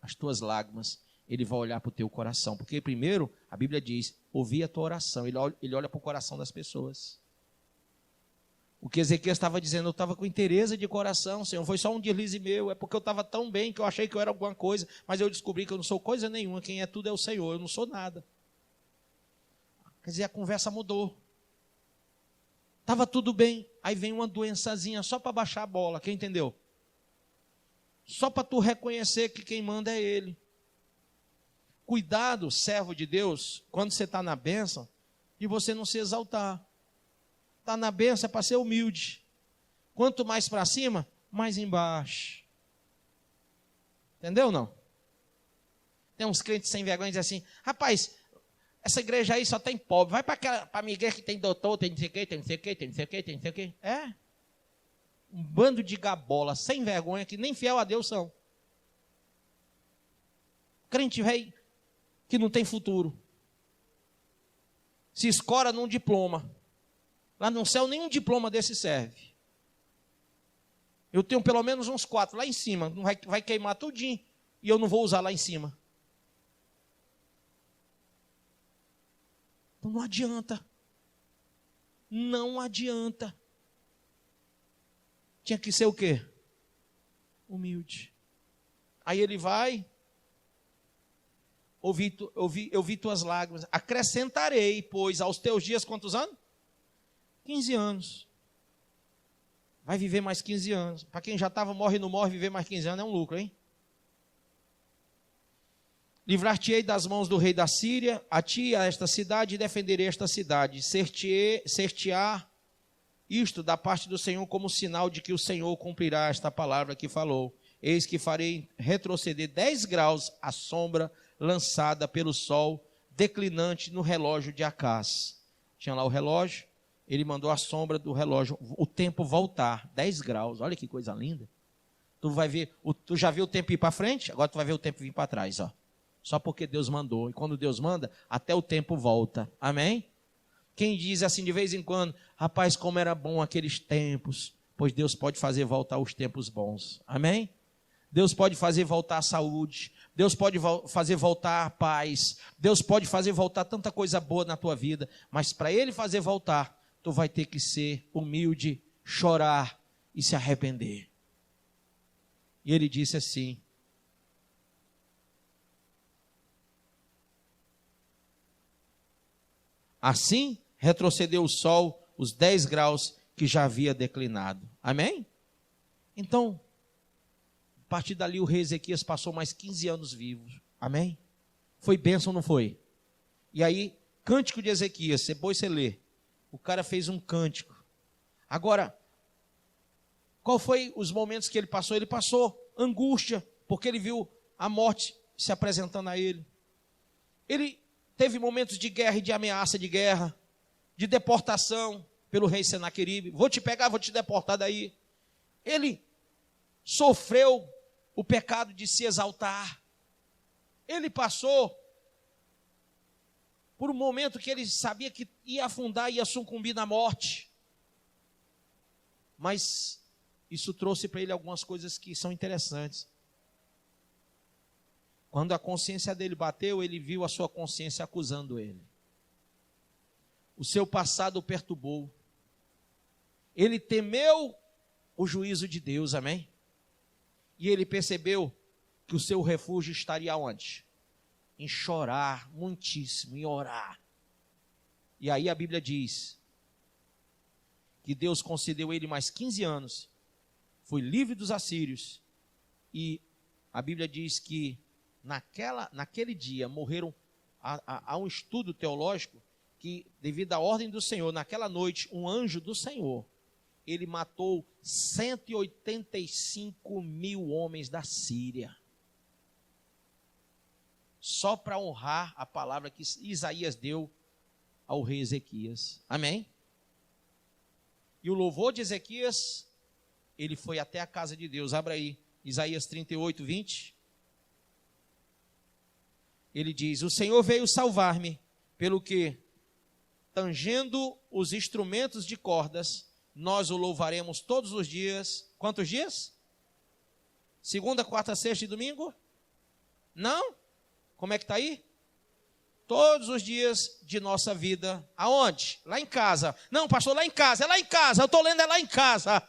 as tuas lágrimas, ele vai olhar para o teu coração, porque primeiro, a Bíblia diz, ouvi a tua oração, ele olha para o coração das pessoas. O que Ezequias estava dizendo, eu estava com inteireza de coração, Senhor, foi só um deslize meu, é porque eu estava tão bem que eu achei que eu era alguma coisa, mas eu descobri que eu não sou coisa nenhuma, quem é tudo é o Senhor, eu não sou nada. Quer dizer, a conversa mudou. Estava tudo bem, aí vem uma doençazinha só para baixar a bola, quem entendeu? Só para tu reconhecer que quem manda é Ele. Cuidado, servo de Deus, quando você está na bênção, de você não se exaltar. Está na bênção é para ser humilde. Quanto mais para cima, mais embaixo. Entendeu ou não? Tem uns crentes sem vergonha que dizem assim, rapaz, essa igreja aí só tem pobre, vai para a minha igreja que tem doutor, tem não sei o quê, tem não sei o quê, tem não sei o quê, tem não sei o quê. Um bando de gabola, sem vergonha, que nem fiel a Deus são. Crente velho que não tem futuro. Se escora num diploma. Lá no céu nenhum diploma desse serve. Eu tenho pelo menos uns 4 lá em cima, não vai queimar tudinho, e eu não vou usar lá em cima. Então não adianta. Não adianta. Tinha que ser o quê? Humilde. Aí ele vai, eu vi tuas lágrimas, acrescentarei, pois, aos teus dias, quantos anos? 15 anos. Vai viver mais 15 anos. Para quem já estava, morre, não morre, viver mais 15 anos é um lucro, hein? Livrar-te-ei das mãos do rei da Síria, a ti e a esta cidade, e defenderei esta cidade. Ser-te-á isto da parte do Senhor como sinal de que o Senhor cumprirá esta palavra que falou. Eis que farei retroceder 10 graus a sombra lançada pelo sol declinante no relógio de Acás. Tinha lá o relógio, ele mandou a sombra do relógio, o tempo voltar, 10 graus. Olha que coisa linda. Tu vai ver, tu já viu o tempo ir para frente? Agora tu vai ver o tempo vir para trás, ó. Só porque Deus mandou. E quando Deus manda, até o tempo volta. Amém? Quem diz assim de vez em quando, rapaz, como era bom aqueles tempos, pois Deus pode fazer voltar os tempos bons. Amém? Deus pode fazer voltar a saúde. Deus pode fazer voltar a paz. Deus pode fazer voltar tanta coisa boa na tua vida. Mas para Ele fazer voltar, tu vai ter que ser humilde, chorar e se arrepender. E Ele disse assim, assim retrocedeu o sol os 10 graus que já havia declinado. Amém? Então, a partir dali o rei Ezequias passou mais 15 anos vivos. Amém? Foi bênção ou não foi? E aí, cântico de Ezequias, depois você lê. O cara fez um cântico. Agora, qual foi os momentos que ele passou? Ele passou angústia, porque ele viu a morte se apresentando a ele. Ele teve momentos de guerra e de ameaça de guerra, de deportação pelo rei Senaqueribe. Vou te pegar, vou te deportar daí. Ele sofreu o pecado de se exaltar. Ele passou por um momento que ele sabia que ia afundar, ia sucumbir na morte. Mas isso trouxe para ele algumas coisas que são interessantes. Quando a consciência dele bateu, ele viu a sua consciência acusando ele. O seu passado o perturbou. Ele temeu o juízo de Deus, amém? E ele percebeu que o seu refúgio estaria onde? Em chorar muitíssimo, em orar. E aí a Bíblia diz que Deus concedeu a ele mais 15 anos, foi livre dos assírios, e a Bíblia diz que naquele dia morreram, há um estudo teológico, que devido à ordem do Senhor, naquela noite, um anjo do Senhor, ele matou 185 mil homens da Síria. Só para honrar a palavra que Isaías deu ao rei Ezequias. Amém? E o louvor de Ezequias, ele foi até a casa de Deus. Abra aí, Isaías 38, 20. Ele diz: o Senhor veio salvar-me, pelo que, tangendo os instrumentos de cordas, nós o louvaremos todos os dias. Quantos dias? Segunda, quarta, sexta e domingo? Não? Como é que está aí? Todos os dias de nossa vida. Aonde? Lá em casa. Não, pastor, lá em casa. É lá em casa. Eu estou lendo, é lá em casa.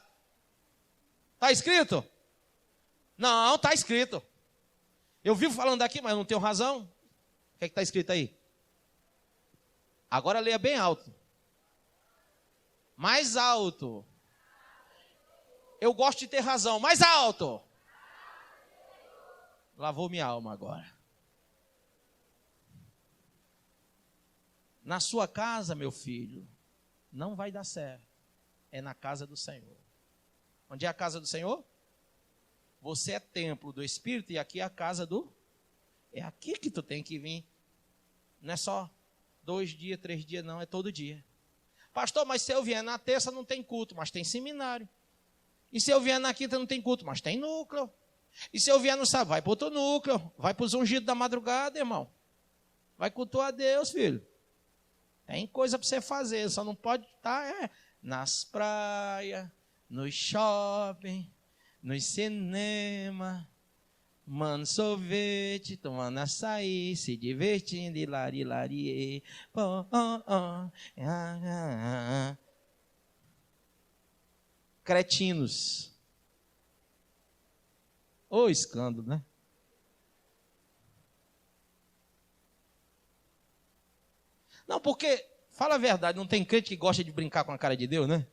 Está escrito? Não, está escrito. Eu vivo falando aqui, mas não tenho razão. O que é que está escrito aí? Agora leia bem alto. Mais alto. Eu gosto de ter razão. Mais alto. Lavou minha alma agora. Na sua casa, meu filho, não vai dar certo. É na casa do Senhor. Onde é a casa do Senhor? Você é templo do Espírito e aqui é a casa do... É aqui que tu tem que vir. Não é só 2 dias, 3 dias, não. É todo dia. Pastor, mas se eu vier na terça não tem culto, mas tem seminário. E se eu vier na quinta não tem culto, mas tem núcleo. E se eu vier no sábado, vai para outro núcleo. Vai para os ungidos da madrugada, irmão. Vai cultuar a Deus, filho. Tem coisa para você fazer, só não pode estar nas praias, nos shopping, nos cinema, tomando sorvete, tomando açaí, se divertindo, hilari. Cretinos. Ô escândalo, né? Não, porque, fala a verdade, não tem crente que gosta de brincar com a cara de Deus, né?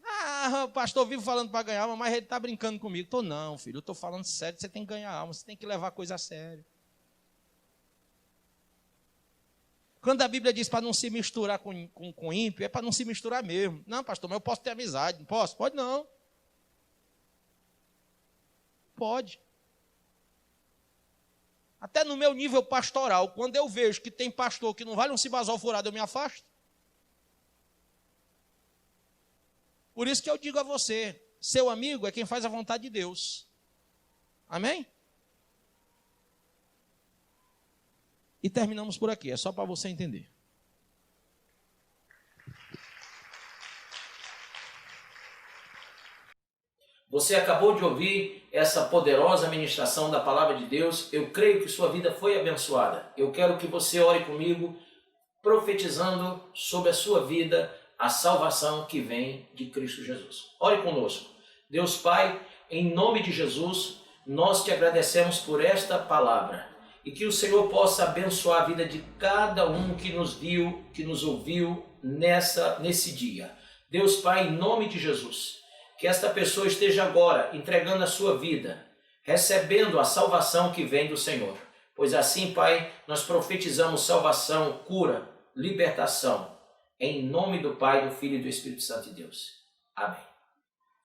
Ah, o pastor vive falando para ganhar alma, mas ele está brincando comigo. Não, filho, eu estou falando sério, você tem que ganhar alma, você tem que levar a coisa a sério. Quando a Bíblia diz para não se misturar com ímpio, é para não se misturar mesmo. Não, pastor, mas eu posso ter amizade, não posso? Pode não. Pode. Até no meu nível pastoral, quando eu vejo que tem pastor que não vale um cibazol furado, eu me afasto. Por isso que eu digo a você, seu amigo é quem faz a vontade de Deus. Amém? E terminamos por aqui, é só para você entender. Você acabou de ouvir essa poderosa ministração da palavra de Deus. Eu creio que sua vida foi abençoada. Eu quero que você ore comigo, profetizando sobre a sua vida a salvação que vem de Cristo Jesus. Ore conosco. Deus Pai, em nome de Jesus, nós te agradecemos por esta palavra. E que o Senhor possa abençoar a vida de cada um que nos viu, que nos ouviu nesse dia. Deus Pai, em nome de Jesus, que esta pessoa esteja agora entregando a sua vida, recebendo a salvação que vem do Senhor. Pois assim, Pai, nós profetizamos salvação, cura, libertação, em nome do Pai, do Filho e do Espírito Santo de Deus. Amém.